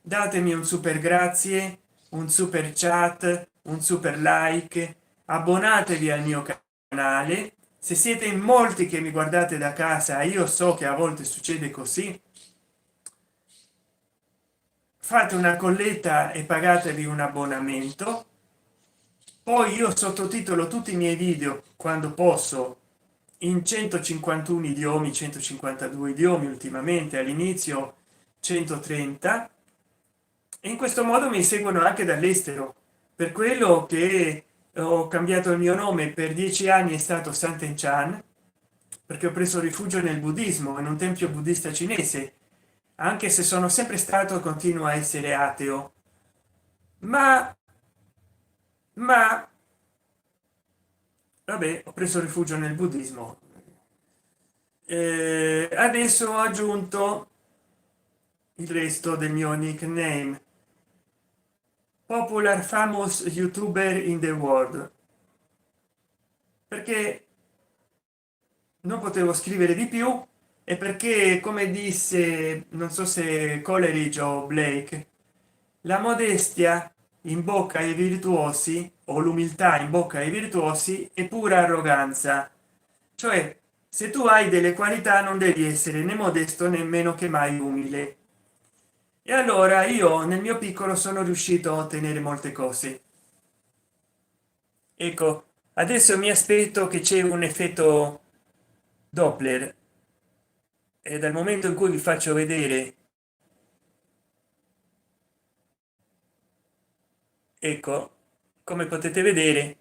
datemi un super grazie, un super chat, un super like, abbonatevi al mio canale. Se siete in molti che mi guardate da casa, io so che a volte succede così, fate una colletta e pagatevi un abbonamento, poi io sottotitolo tutti i miei video quando posso in 151 idiomi, 152 idiomi, ultimamente all'inizio 130, e in questo modo mi seguono anche dall'estero. Per quello che ho cambiato il mio nome, per 10 anni è stato Santen Chan, perché ho preso rifugio nel buddismo, in un tempio buddista cinese, anche se sono sempre stato e continuo a essere ateo, ma ma vabbè, ho preso rifugio nel buddismo. Adesso ho aggiunto il resto del mio nickname, popular famous youtuber in the world, perché non potevo scrivere di più e perché, come disse, non so se Coleridge o Blake, la modestia in bocca ai virtuosi o l'umiltà in bocca ai virtuosi è pura arroganza. Cioè, se tu hai delle qualità non devi essere né modesto nemmeno che mai umile. E allora io nel mio piccolo sono riuscito a ottenere molte cose. Ecco, adesso mi aspetto che c'è un effetto Doppler e dal momento in cui vi faccio vedere, ecco, come potete vedere,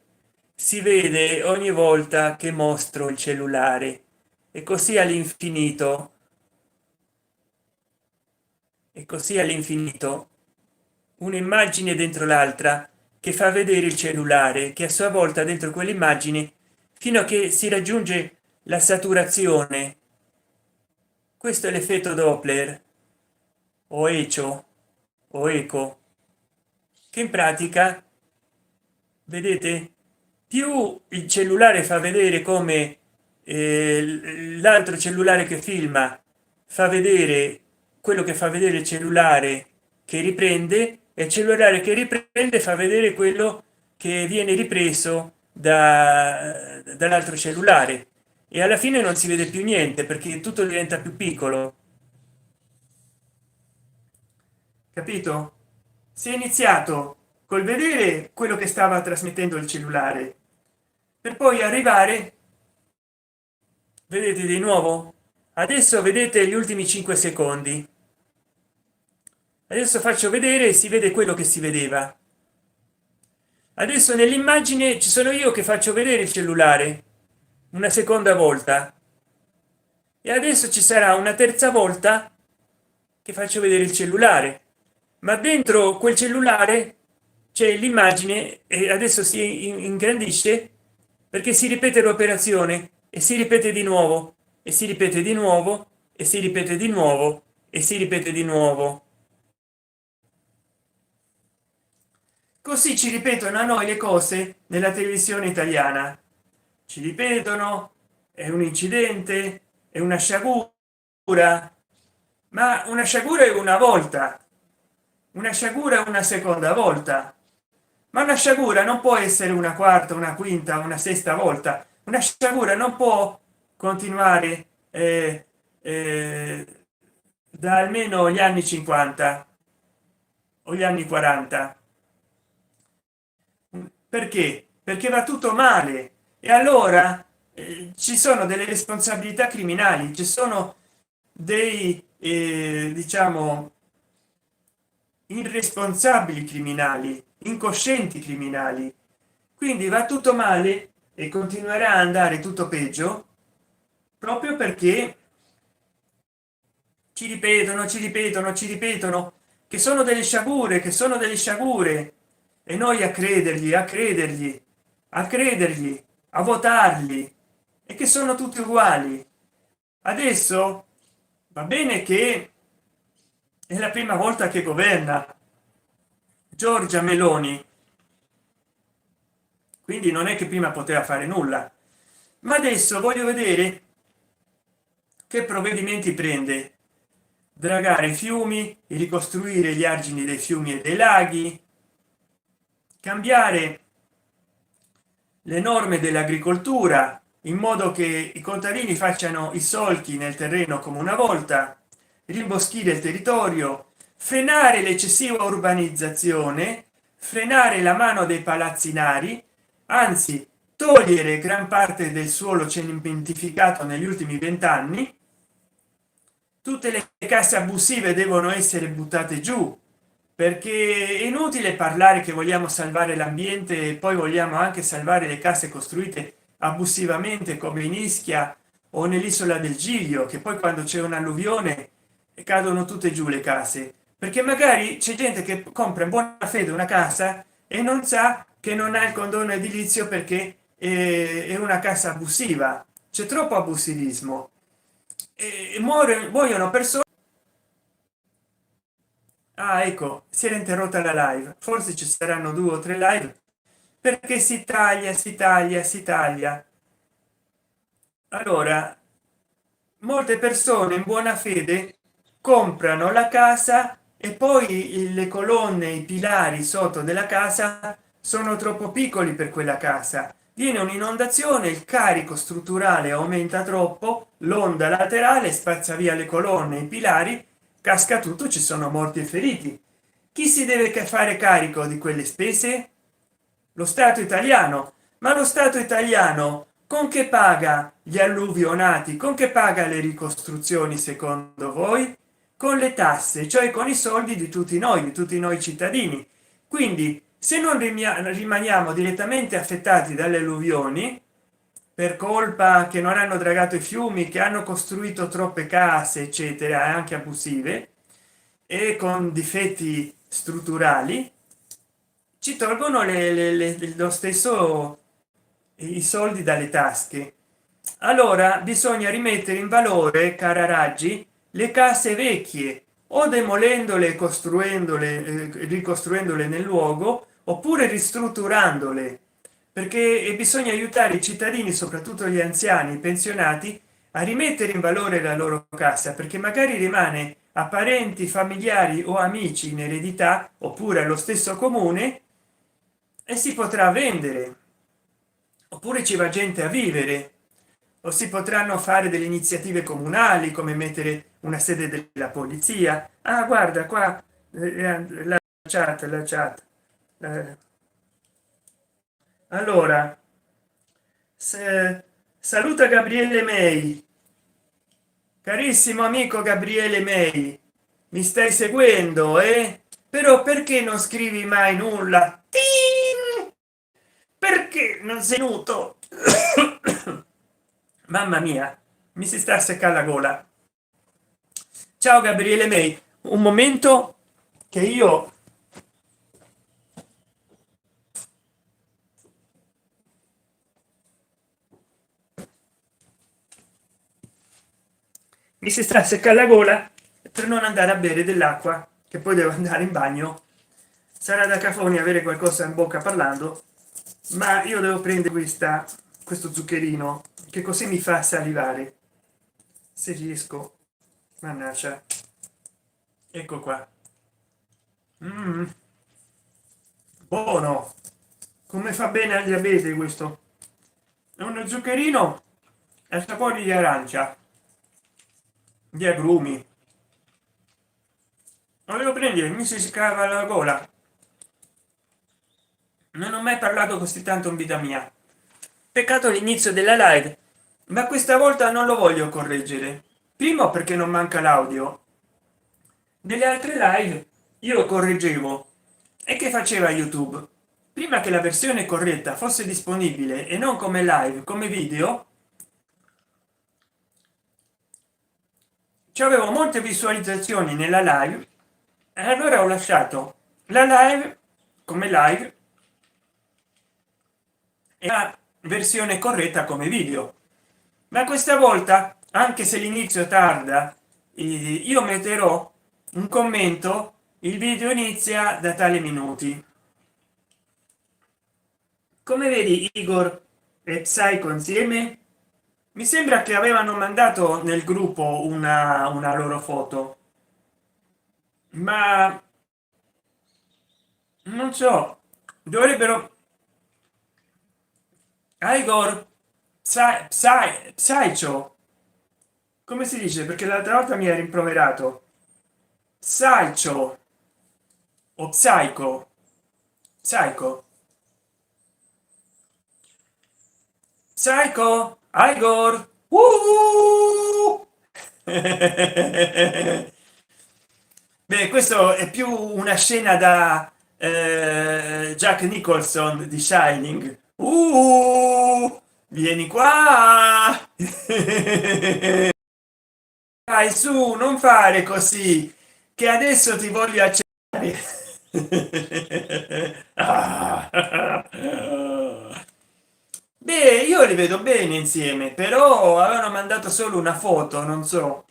si vede ogni volta che mostro il cellulare e così all'infinito, e così all'infinito, un'immagine dentro l'altra che fa vedere il cellulare che a sua volta dentro quell'immagine fino a che si raggiunge la saturazione. Questo è l'effetto Doppler o eco o eco, che in pratica, vedete, più il cellulare fa vedere come l'altro cellulare che filma fa vedere quello che fa vedere il cellulare che riprende, e il cellulare che riprende fa vedere quello che viene ripreso dall'altro cellulare, e alla fine non si vede più niente perché tutto diventa più piccolo. Capito? Si è iniziato col vedere quello che stava trasmettendo il cellulare per poi arrivare, vedete di nuovo, adesso vedete gli ultimi 5 secondi, adesso faccio vedere e si vede quello che si vedeva. Adesso nell'immagine ci sono io che faccio vedere il cellulare una seconda volta e adesso ci sarà una terza volta che faccio vedere il cellulare, ma dentro quel cellulare c'è l'immagine e adesso si ingrandisce perché si ripete l'operazione e si ripete di nuovo e si ripete di nuovo e si ripete di nuovo e si ripete di nuovo. Così ci ripetono a noi le cose nella televisione italiana, ci ripetono: è un incidente, è una sciagura, ma una sciagura è una volta, una sciagura una seconda volta, ma una sciagura non può essere una quarta, una quinta, una sesta volta. Una sciagura non può continuare da almeno gli anni 50 o gli anni 40. Perché? Perché va tutto male e allora ci sono delle responsabilità criminali, ci sono dei diciamo irresponsabili criminali, incoscienti criminali. Quindi va tutto male e continuerà a andare tutto peggio proprio perché ci ripetono, ci ripetono che sono delle sciagure, che sono delle sciagure, e noi a credergli, a credergli, a credergli, a votarli, e che sono tutti uguali. Adesso va bene che è la prima volta che governa Giorgia Meloni, quindi non è che prima poteva fare nulla, ma adesso voglio vedere che provvedimenti prende: dragare i fiumi, ricostruire gli argini dei fiumi e dei laghi, cambiare le norme dell'agricoltura in modo che i contadini facciano i solchi nel terreno come una volta, rimboschire il territorio, frenare l'eccessiva urbanizzazione, frenare la mano dei palazzinari, anzi togliere gran parte del suolo cementificato negli ultimi 20 anni. Tutte le case abusive devono essere buttate giù, perché è inutile parlare che vogliamo salvare l'ambiente e poi vogliamo anche salvare le case costruite abusivamente come in Ischia o nell'isola del Giglio, che poi quando c'è un'alluvione cadono tutte giù le case, perché magari c'è gente che compra in buona fede una casa e non sa che non ha il condono edilizio perché è una casa abusiva. C'è troppo abusivismo e muoiono persone. Ah, ecco, si era interrotta la live, forse ci saranno 2 o 3 live perché si taglia, si taglia, si taglia. Allora, molte persone in buona fede comprano la casa e poi le colonne, i pilari sotto della casa sono troppo piccoli per quella casa. Viene un'inondazione, il carico strutturale aumenta troppo, l'onda laterale spazza via le colonne, i pilari, casca tutto, ci sono morti e feriti. Chi si deve fare carico di quelle spese? Lo stato italiano. Ma lo stato italiano con che paga gli alluvionati, con che paga le ricostruzioni secondo voi? Con le tasse, cioè con i soldi di tutti noi cittadini. Quindi se non rimaniamo direttamente affettati dalle alluvioni per colpa che non hanno dragato i fiumi, che hanno costruito troppe case eccetera, anche abusive e con difetti strutturali, ci tolgono lo stesso i soldi dalle tasche. Allora bisogna rimettere in valore, cara Raggi, le case vecchie, o demolendole e costruendole, ricostruendole nel luogo, oppure ristrutturandole, perché bisogna aiutare i cittadini, soprattutto gli anziani, i pensionati, a rimettere in valore la loro casa, perché magari rimane a parenti, familiari o amici in eredità, oppure allo stesso comune, e si potrà vendere, oppure ci va gente a vivere, o si potranno fare delle iniziative comunali come mettere una sede della polizia. Ah, guarda qua, la chat eh, allora saluta Gabriele May, carissimo amico Gabriele May, mi stai seguendo, però perché non scrivi mai nulla? Tin! Perché non sei venuto? Mamma mia, mi si sta a seccare la gola. Ciao Gabriele May, un momento che io mi si sta a seccare la gola per non andare a bere dell'acqua, che poi devo andare in bagno. Sarà da cafoni avere qualcosa in bocca parlando, ma io devo prendere questo zuccherino che così mi fa salivare, se riesco. Mannaggia, ecco qua. Mm, buono, come fa bene al diabete questo. È uno zuccherino a sapore di arancia, di agrumi. Lo devo prendere, mi si scava la gola. Non ho mai parlato così tanto in vita mia. Peccato l'inizio della live, ma questa volta non lo voglio correggere. Primo perché non manca l'audio. Nelle altre live io correggevo. E che faceva YouTube? Prima che la versione corretta fosse disponibile e non come live, come video, ci avevo molte visualizzazioni nella live e allora ho lasciato la live come live e la versione corretta come video. Ma questa volta, anche se l'inizio tarda, io metterò un commento: il video inizia da tale minuti. Come vedi, Igor e Psycho insieme, mi sembra che avevano mandato nel gruppo una loro foto, ma non so, dovrebbero. Igor, Psycho, come si dice? Perché l'altra volta mi ha rimproverato. Psycho o Psycho, Psycho, Psycho, Igor. Beh, questo è più una scena da Jack Nicholson di Shining. Vieni qua. Dai, su, non fare così, che adesso ti voglio accettare. Ah. Beh, io li vedo bene insieme, però avevano mandato solo una foto, non so.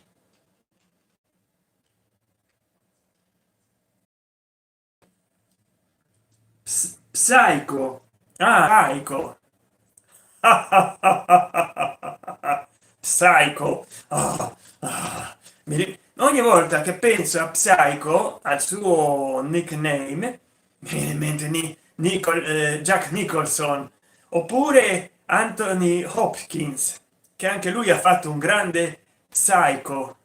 Psycho. Ah, Psycho. Psycho. Ah, ogni volta che penso a Psycho, al suo nickname, mi viene in mente Jack Nicholson, oppure Anthony Hopkins, che anche lui ha fatto un grande Psycho.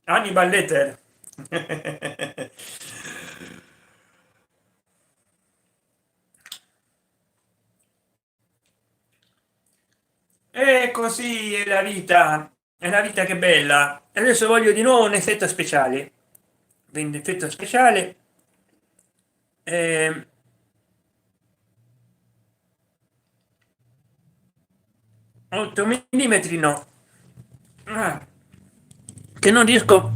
Hannibal Lecter. E così è la vita che bella. Adesso voglio di nuovo un effetto speciale. Quindi effetto speciale, eh, 8 millimetri no. Ah, che non riesco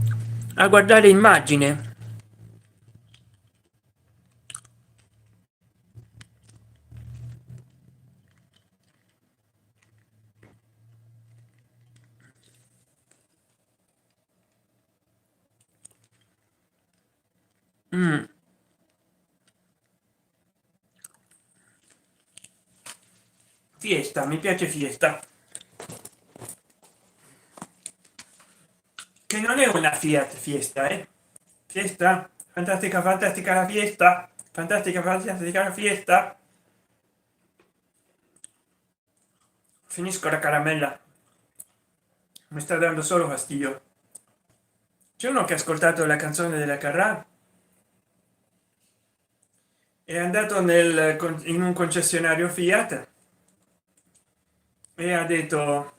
a guardare immagine. Mm, Fiesta, mi piace Fiesta, che non è una Fiat Fiesta, Fiesta, fantastica, fantastica la fiesta, fantastica, fantastica la fiesta. Finisco la caramella, mi sta dando solo fastidio. C'è uno che ha ascoltato la canzone della Carrà, è andato in un concessionario Fiat e ha detto: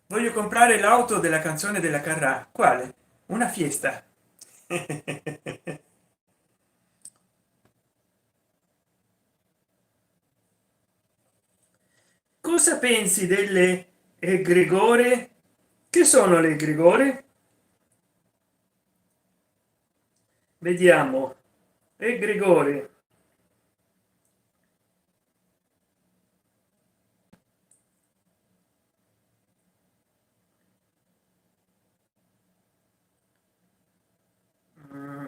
voglio comprare l'auto della canzone della Carrà. Quale? Una Fiesta. Cosa pensi delle egregore? Che sono le egregore? Vediamo. Egregore. Mm,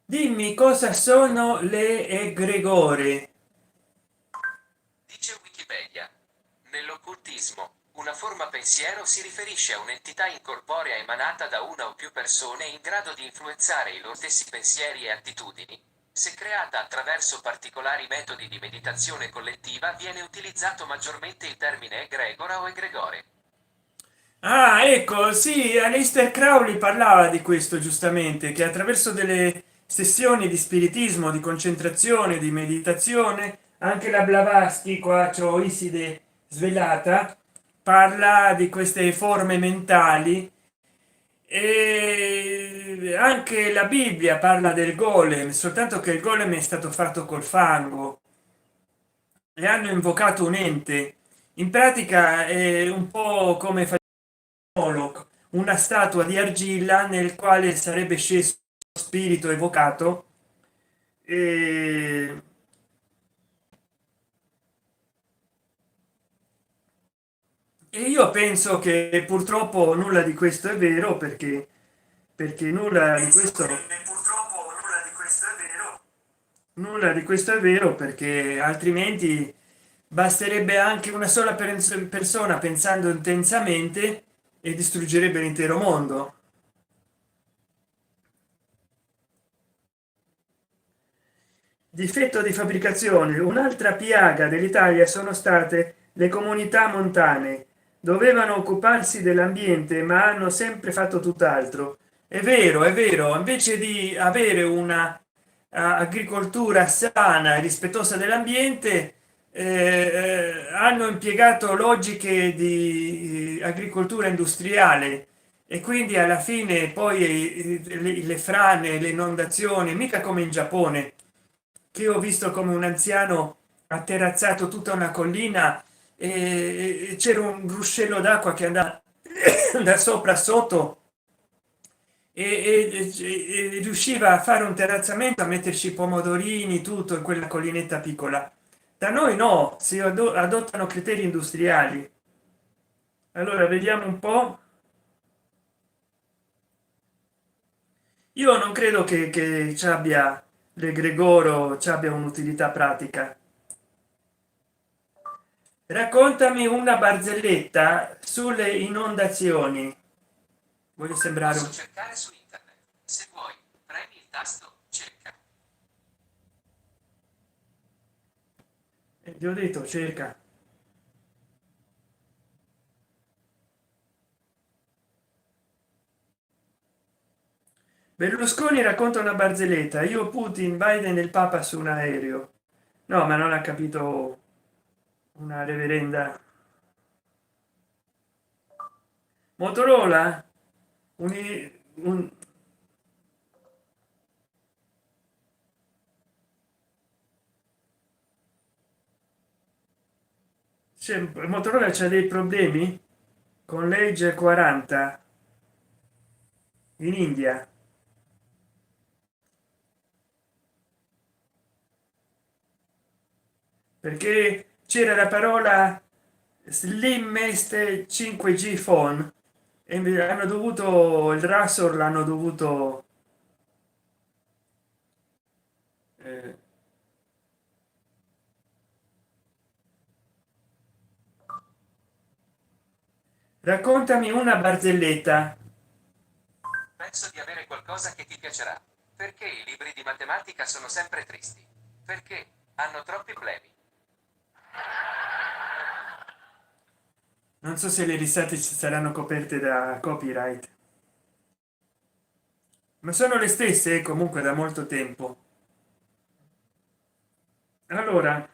dimmi cosa sono le egregore. Dice Wikipedia. Nell'occultismo, una forma pensiero si riferisce a un'entità incorporea emanata da una o più persone in grado di influenzare i loro stessi pensieri e attitudini. Se creata attraverso particolari metodi di meditazione collettiva, viene utilizzato maggiormente il termine egregora o egregore. Ah, ecco, sì, Aleister Crowley parlava di questo giustamente, che attraverso delle sessioni di spiritismo, di concentrazione, di meditazione, anche la Blavatsky, qua c'ho Iside svelata, parla di queste forme mentali, e anche la Bibbia parla del golem, soltanto che il golem è stato fatto col fango e hanno invocato un ente. In pratica è un po' come Moloch, una statua di argilla nel quale sarebbe sceso lo spirito evocato, e, e io penso che purtroppo nulla di questo è vero, perché nulla di questo nulla di questo è vero, perché altrimenti basterebbe anche una sola persona pensando intensamente e distruggerebbe l'intero mondo. Difetto di fabbricazione: un'altra piaga dell'Italia sono state le comunità montane. Dovevano occuparsi dell'ambiente ma hanno sempre fatto tutt'altro. È vero, invece di avere una agricoltura sana e rispettosa dell'ambiente, hanno impiegato logiche di agricoltura industriale, e quindi alla fine poi le frane, le inondazioni, mica come in Giappone, che ho visto come un anziano ha terrazzato tutta una collina, e c'era un ruscello d'acqua che andava da sopra a sotto, e riusciva a fare un terrazzamento, a metterci pomodorini, tutto in quella collinetta piccola. Da noi no, si adottano criteri industriali. allora vediamo un po'. Io non credo che ci abbia l'egregoro, ci abbia un'utilità pratica. Raccontami una barzelletta sulle inondazioni. Voglio sembrare Posso un... cercare su internet. Se vuoi, premi il tasto cerca. Ti ho detto cerca. Berlusconi racconta una barzelletta: io, Putin, Biden e il Papa su un aereo. No, ma non ha capito una reverenda. Motorola, un Motorola c'ha dei problemi con legge 40 in India, perché c'era la parola slimmest 5G phone e hanno dovuto il Rassor l'hanno dovuto eh, raccontami una barzelletta. Penso di avere qualcosa che ti piacerà. Perché i libri di matematica sono sempre tristi? Perché hanno troppi plemi. Non so se le risate ci saranno coperte da copyright, ma sono le stesse comunque da molto tempo. Allora,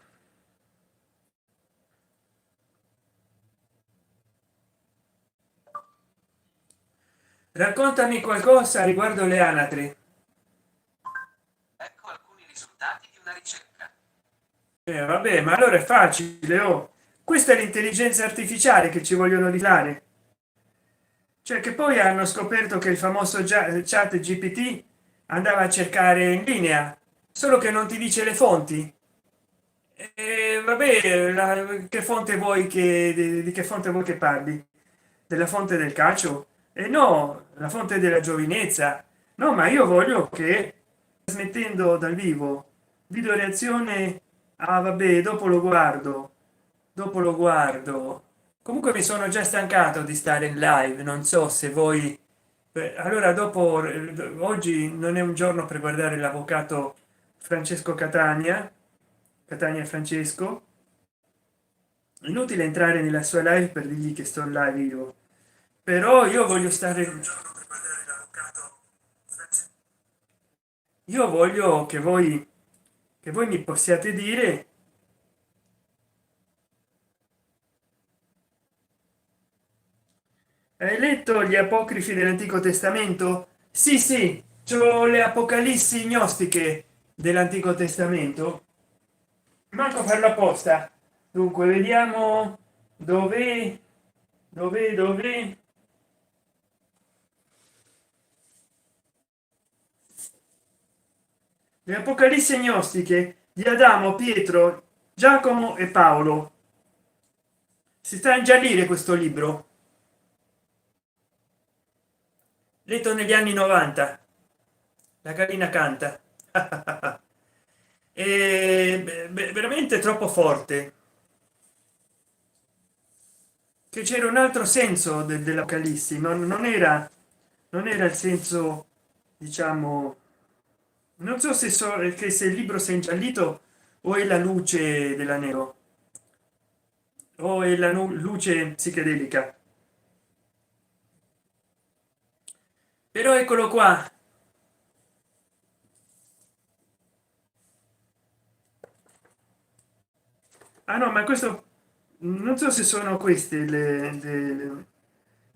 raccontami qualcosa riguardo le anatre. Ecco alcuni risultati di una ricerca. Vabbè, ma allora è facile, oh. Questa è l'intelligenza artificiale che ci vogliono dare, cioè che poi hanno scoperto che il famoso chat gpt andava a cercare in linea, solo che non ti dice le fonti. E vabbè, che fonte vuoi che di che fonte vuoi che parli? Della fonte del calcio? E no, la fonte della giovinezza. No, ma io voglio che, trasmettendo dal vivo video reazione, ah vabbè, dopo lo guardo, dopo lo guardo. Comunque mi sono già stancato di stare in live, non so se voi allora dopo oggi non è un giorno per guardare l'avvocato Francesco Catania, Catania Francesco. Inutile entrare nella sua live per dirgli che sto live io, però io voglio stare, io voglio che voi mi possiate dire. Hai letto gli apocrifi dell'Antico Testamento? Sì, sì, c'ho le apocalissi gnostiche dell'Antico Testamento. Manco farlo apposta. Dunque, vediamo dove, dove. Le apocalissi gnostiche di Adamo, Pietro, Giacomo e Paolo. Si sta a ingiallire questo libro, letto negli anni 90. La gallina canta. E veramente troppo forte, che c'era un altro senso dell'apocalissi, non era il senso, diciamo, non so se che se il libro si è ingiallito o è la luce della nero o è la luce psichedelica. Però eccolo qua. Ah no, ma questo non so se sono queste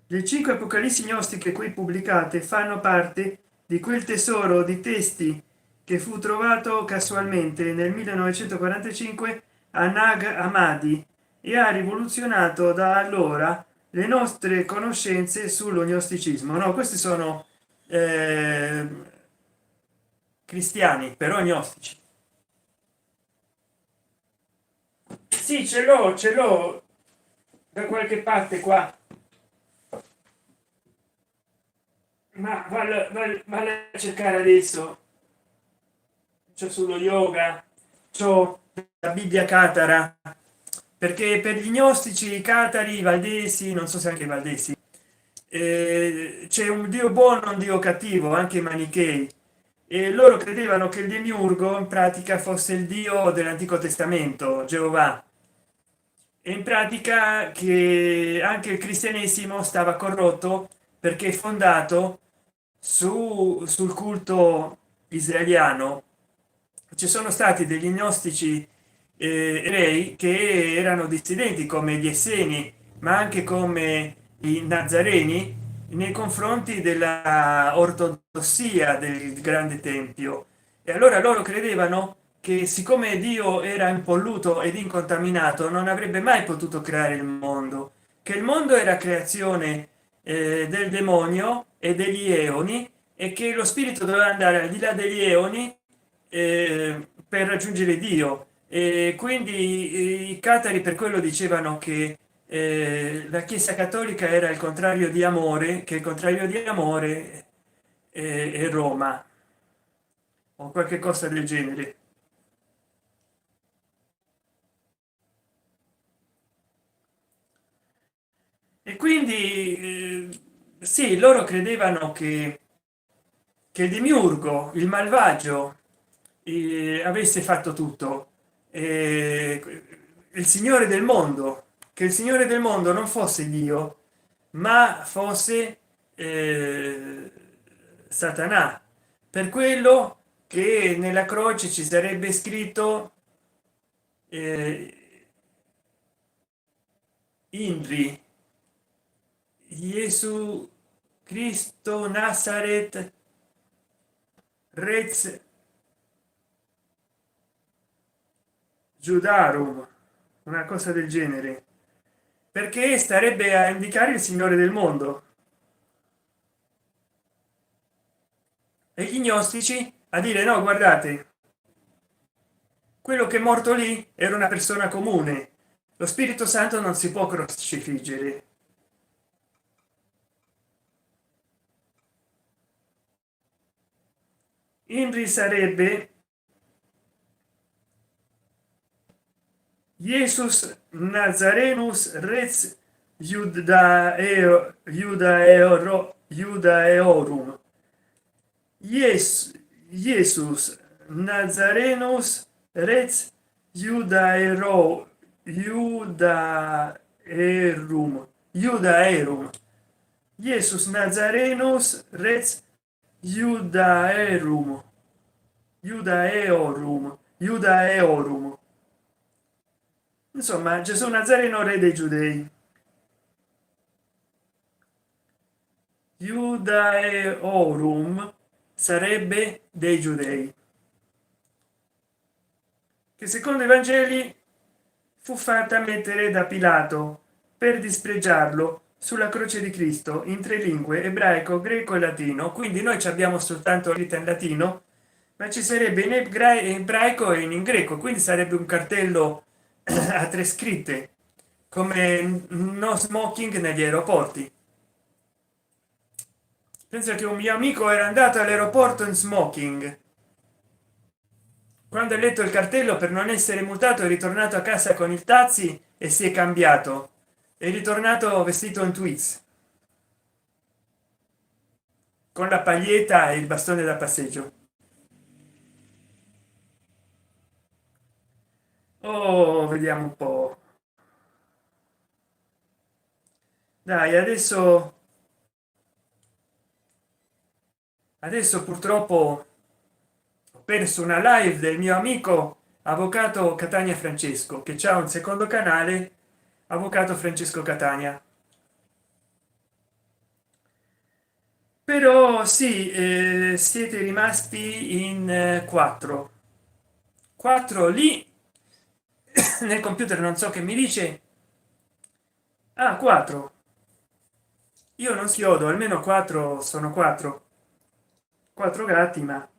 le cinque apocalissi gnostiche qui pubblicate fanno parte di quel tesoro di testi che fu trovato casualmente nel 1945 a Nag Hammadi e ha rivoluzionato da allora le nostre conoscenze sullo gnosticismo. No, questi sono eh, cristiani, però gnostici. Sì, ce l'ho da qualche parte qua. ma vale a cercare adesso. C'è sullo yoga, c'ho la Bibbia catara, perché per gli gnostici, i catari, i valdesi, non so se anche i valdesi, c'è un dio buono, un dio cattivo, anche i manichei, e loro credevano che il demiurgo in pratica fosse il dio dell'antico testamento, Geova, e in pratica che anche il cristianesimo stava corrotto perché è fondato sul culto israeliano. Ci sono stati degli gnostici erei che erano dissidenti come gli esseni, ma anche come i nazareni nei confronti della ortodossia del grande tempio, e allora loro credevano che siccome Dio era impolluto ed incontaminato non avrebbe mai potuto creare il mondo, che il mondo era creazione del demonio e degli eoni, e che lo spirito doveva andare al di là degli eoni per raggiungere Dio. E quindi i catari per quello dicevano che la Chiesa cattolica era il contrario di amore, che il contrario di amore è Roma o qualche cosa del genere. E quindi sì, loro credevano che il demiurgo, il malvagio, avesse fatto tutto, eh, il signore del mondo, che il signore del mondo non fosse Dio, ma fosse Satana, per quello che nella croce ci sarebbe scritto eh, Inri, Gesù Cristo Nazaret, Rex Giudarum, una cosa del genere, perché starebbe a indicare il signore del mondo, e gli gnostici a dire no, guardate, quello che è morto lì era una persona comune, lo Spirito Santo non si può crocifiggere. Inri sarebbe Jesus Nazarenus Rex Judaeorum. Jesus Nazarenus Rex Judaerum. Jesus Nazarenus Rex Judaerum. Judaeorum. Insomma, Gesù Nazareno, re dei giudei. Judaeorum sarebbe dei giudei, che secondo i Vangeli fu fatta mettere da Pilato per dispregiarlo sulla croce di Cristo in tre lingue: ebraico, greco e latino. Quindi noi ci abbiamo soltanto scritta in latino, ma ci sarebbe in ebraico e in greco, quindi sarebbe un cartello a tre scritte, come no smoking negli aeroporti. Penso che un mio amico era andato all'aeroporto in smoking, quando ha letto il cartello, per non essere multato, è ritornato a casa con il taxi e si è cambiato, è ritornato vestito in tweeds con la paglietta e il bastone da passeggio. Oh, vediamo un po'. Dai, adesso purtroppo ho perso una live del mio amico avvocato Catania Francesco, che c'ha un secondo canale, avvocato Francesco Catania. Però sì, siete rimasti in quattro lì nel computer, non so che mi dice. Ah, quattro. Io non schiodo, almeno quattro sono quattro gatti, ma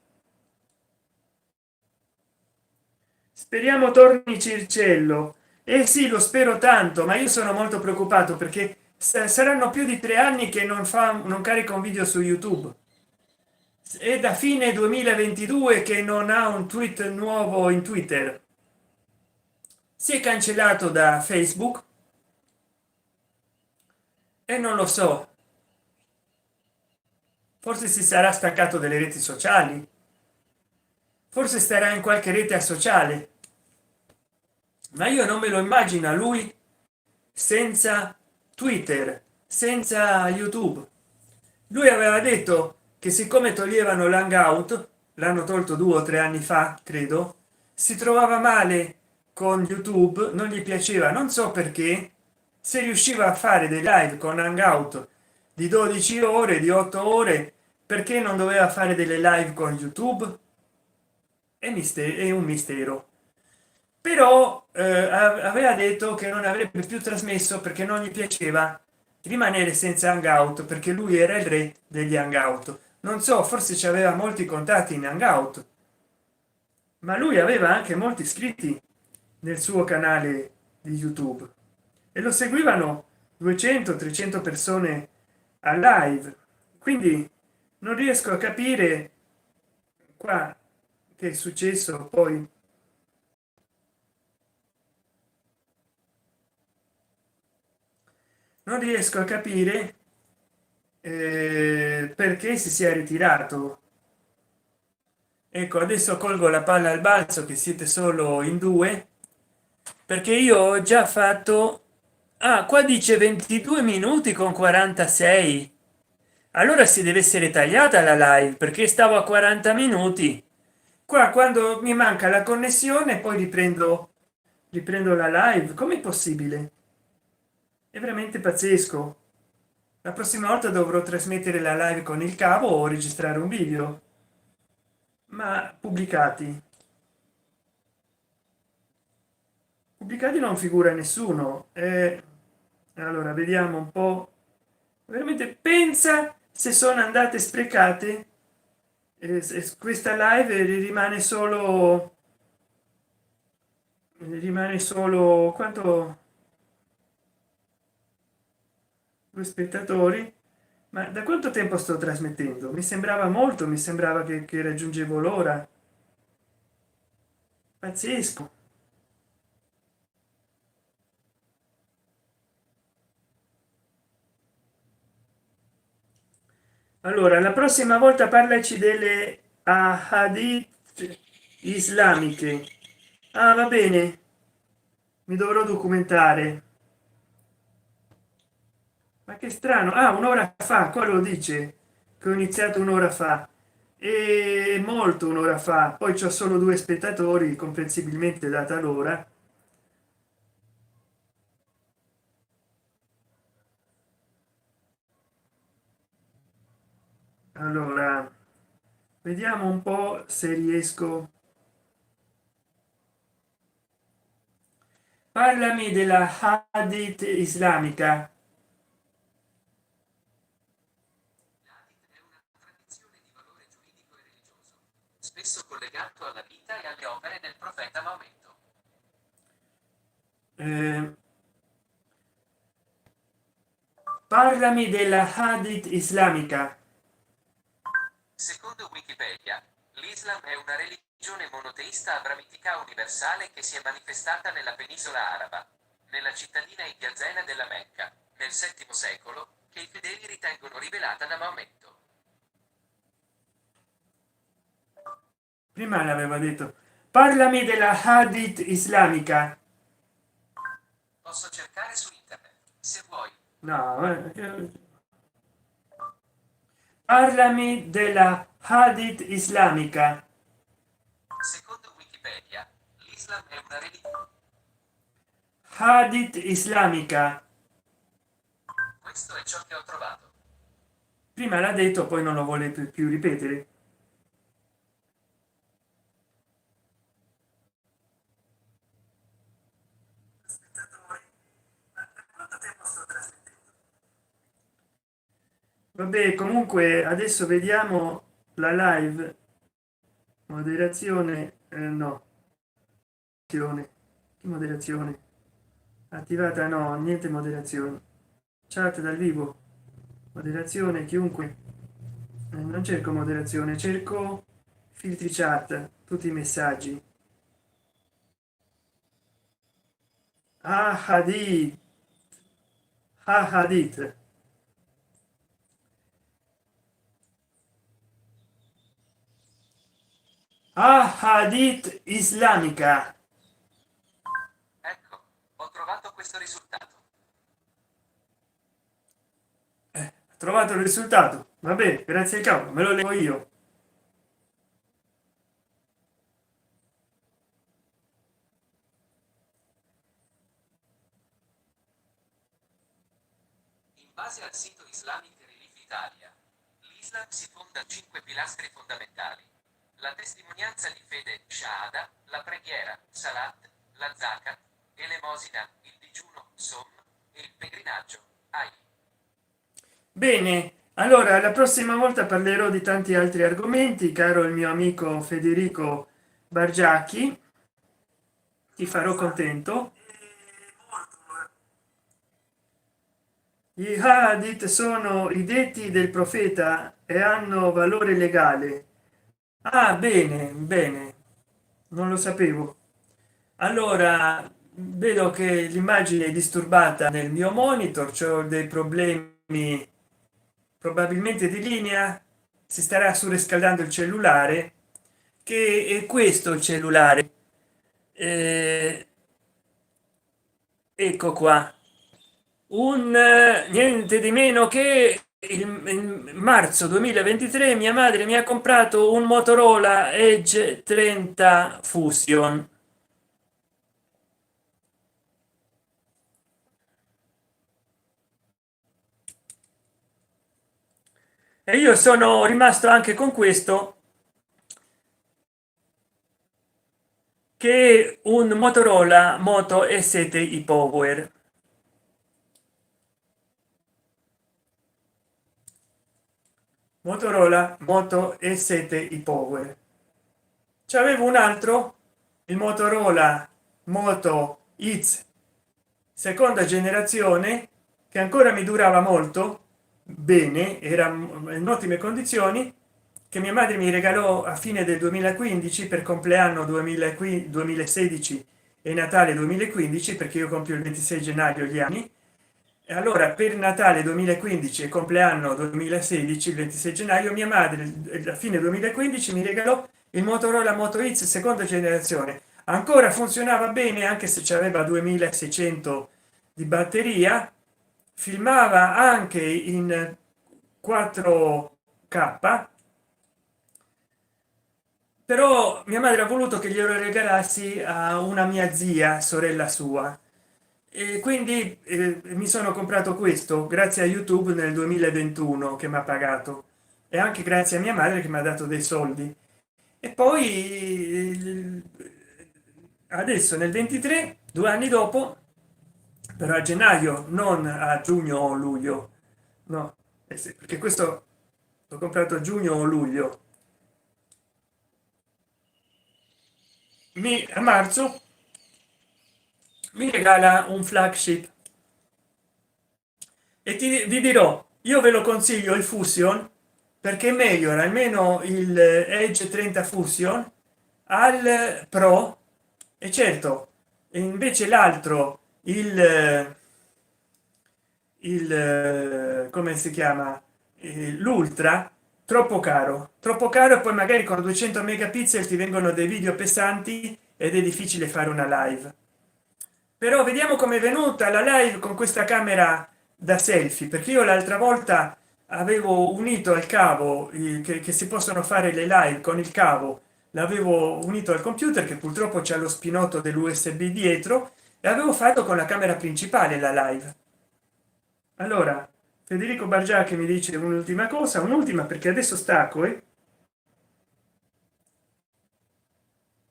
speriamo torni Circello. Eh sì, lo spero tanto, ma io sono molto preoccupato perché saranno più di 3 anni che non carica un video su YouTube. È da fine 2022 che non ha un tweet nuovo in Twitter. Si è cancellato da Facebook e non lo so, forse si sarà staccato delle reti sociali, forse starà in qualche rete sociale, ma io non me lo immagino a lui senza Twitter, senza YouTube. Lui aveva detto che siccome toglievano l'hangout, l'hanno tolto 2 o 3 anni fa credo, si trovava male con YouTube, non gli piaceva, non so perché. Se riusciva a fare dei live con hangout di 12 ore, di 8 ore, perché non doveva fare delle live con YouTube? È un mistero. Però aveva detto che non avrebbe più trasmesso perché non gli piaceva rimanere senza hangout, perché lui era il re degli hangout. Non so, forse ci aveva molti contatti in hangout, ma lui aveva anche molti iscritti nel suo canale di YouTube e lo seguivano 200-300 persone a live. Quindi non riesco a capire qua che è successo poi. Non riesco a capire perché si sia ritirato. Ecco, adesso colgo la palla al balzo che siete solo in due, perché io ho già fatto, ah, qua dice 22 minuti con 46. Allora si deve essere tagliata la live, perché stavo a 40 minuti. Qua quando mi manca la connessione poi riprendo la live. Com'è possibile? È veramente pazzesco. La prossima volta dovrò trasmettere la live con il cavo o registrare un video, ma pubblicati non figura nessuno. Allora vediamo un po'. Veramente pensa se sono andate sprecate. Questa live rimane solo quanto, due spettatori. Ma da quanto tempo sto trasmettendo? Mi sembrava molto, mi sembrava che raggiungevo l'ora. Pazzesco. Allora la prossima volta parlaci delle hadith islamiche. Ah, va bene, mi dovrò documentare. Ma che strano. Ah, un'ora fa, qua lo dice che ho iniziato un'ora fa, e molto un'ora fa. Poi c'ho solo due spettatori, comprensibilmente data l'ora. Allora vediamo un po' se riesco. Parlami della hadith islamica. L'Hadith è una tradizione di valore giuridico e religioso, spesso collegato alla vita e alle opere del profeta Maometto. Eh, parlami della hadith islamica. Secondo Wikipedia, l'Islam è una religione monoteista abramitica universale che si è manifestata nella penisola araba, nella cittadina ibiazena della Mecca, nel VII secolo, che i fedeli ritengono rivelata da Maometto. Prima l'aveva detto. Parlami della hadith islamica. Posso cercare su internet, se vuoi. No, parlami della hadith islamica. Secondo Wikipedia, l'Islam è una religione. Hadith islamica. Questo è ciò che ho trovato. Prima l'ha detto, poi non lo vuole più ripetere. Vabbè, comunque adesso vediamo la live. Moderazione, no, moderazione attivata, no, niente moderazione. chat dal vivo, moderazione, chiunque. Non cerco moderazione, cerco filtri chat, tutti i messaggi. Ah, hadith, ah, hadith. Ah, hadith islamica. Ecco, ho trovato questo risultato. Ho trovato il risultato, va bene, grazie al cavolo, me lo leggo io. In base al sito Islamic Relief Italia, l'Islam si fonda a 5 pilastri fondamentali. La testimonianza di fede, Shahada, la preghiera, Salat, la Zakat, elemosina, il digiuno, Som, e il pellegrinaggio, Hajj. Bene, allora la prossima volta parlerò di tanti altri argomenti, caro il mio amico Federico Bargiacchi, ti farò contento. Gli hadith sono i detti del profeta e hanno valore legale. Ah, bene, bene, non lo sapevo. Allora vedo che l'immagine è disturbata nel mio monitor, c'ho dei problemi probabilmente di linea, si starà surriscaldando il cellulare, che è questo il cellulare. Eh, ecco qua, un niente di meno che il marzo 2023 mia madre mi ha comprato un Motorola Edge 30 Fusion. E io sono rimasto anche con questo, che è un Motorola Moto E7 Power. Motorola Moto E7 Power. C'avevo un altro, il Motorola Moto X seconda generazione, che ancora mi durava molto bene, era in ottime condizioni, che mia madre mi regalò a fine del 2015 per compleanno 2016 e Natale 2015, perché io compio il 26 gennaio gli anni. E allora per Natale 2015 e compleanno 2016, il 26 gennaio, mia madre a fine 2015 mi regalò il Motorola Moto X seconda generazione. Ancora funzionava bene, anche se aveva 2600 di batteria, filmava anche in 4K, però mia madre ha voluto che glielo regalassi a una mia zia, sorella sua, e quindi mi sono comprato questo grazie a YouTube nel 2021, che mi ha pagato, e anche grazie a mia madre che mi ha dato dei soldi. E poi adesso nel 23, 2 anni dopo, però a gennaio, non a giugno o luglio, no, sì, perché questo l'ho comprato a giugno o luglio, a marzo mi regala un flagship. E vi dirò, io ve lo consiglio il Fusion, perché è meglio almeno il Edge 30 Fusion al Pro. E certo, e invece l'altro, il come si chiama, l'ultra, troppo caro, e poi magari con 200 megapixel ti vengono dei video pesanti ed è difficile fare una live. Però vediamo come è venuta la live con questa camera da selfie, perché io l'altra volta avevo unito al cavo che si possono fare le live con il cavo, l'avevo unito al computer, che purtroppo c'è lo spinotto dell'usb dietro, e avevo fatto con la camera principale la live. Allora Federico Bargià mi dice un'ultima cosa, un'ultima, perché adesso stacco,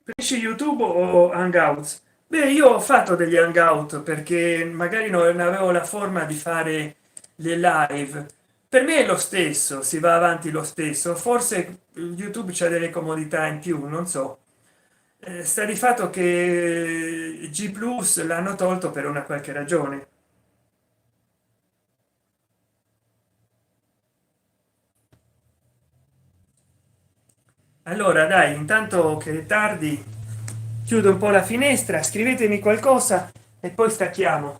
preferisci YouTube o Hangouts? Beh, io ho fatto degli hangout perché magari non avevo la forma di fare le live. Per me è lo stesso, si va avanti lo stesso, forse YouTube c'ha delle comodità in più, non so. Sta di fatto che G Plus l'hanno tolto per una qualche ragione. allora dai, intanto che è tardi chiudo un po' la finestra, scrivetemi qualcosa e poi stacchiamo.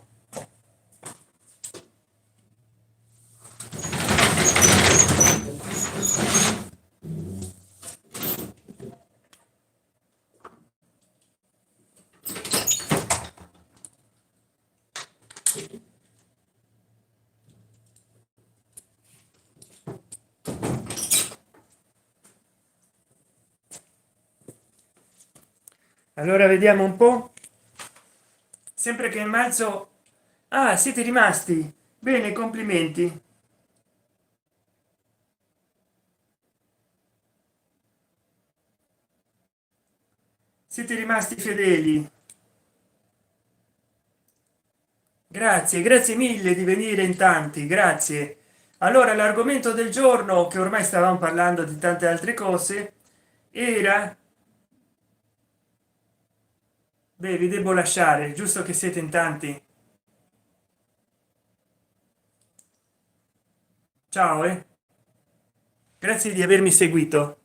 Allora vediamo un po', sempre che in marzo. Ah, siete rimasti bene, complimenti. Siete rimasti fedeli. Grazie, grazie mille di venire in tanti, grazie. Allora l'argomento del giorno, che ormai stavamo parlando di tante altre cose, era, beh, vi devo lasciare, giusto che siete in tanti. Ciao, grazie di avermi seguito.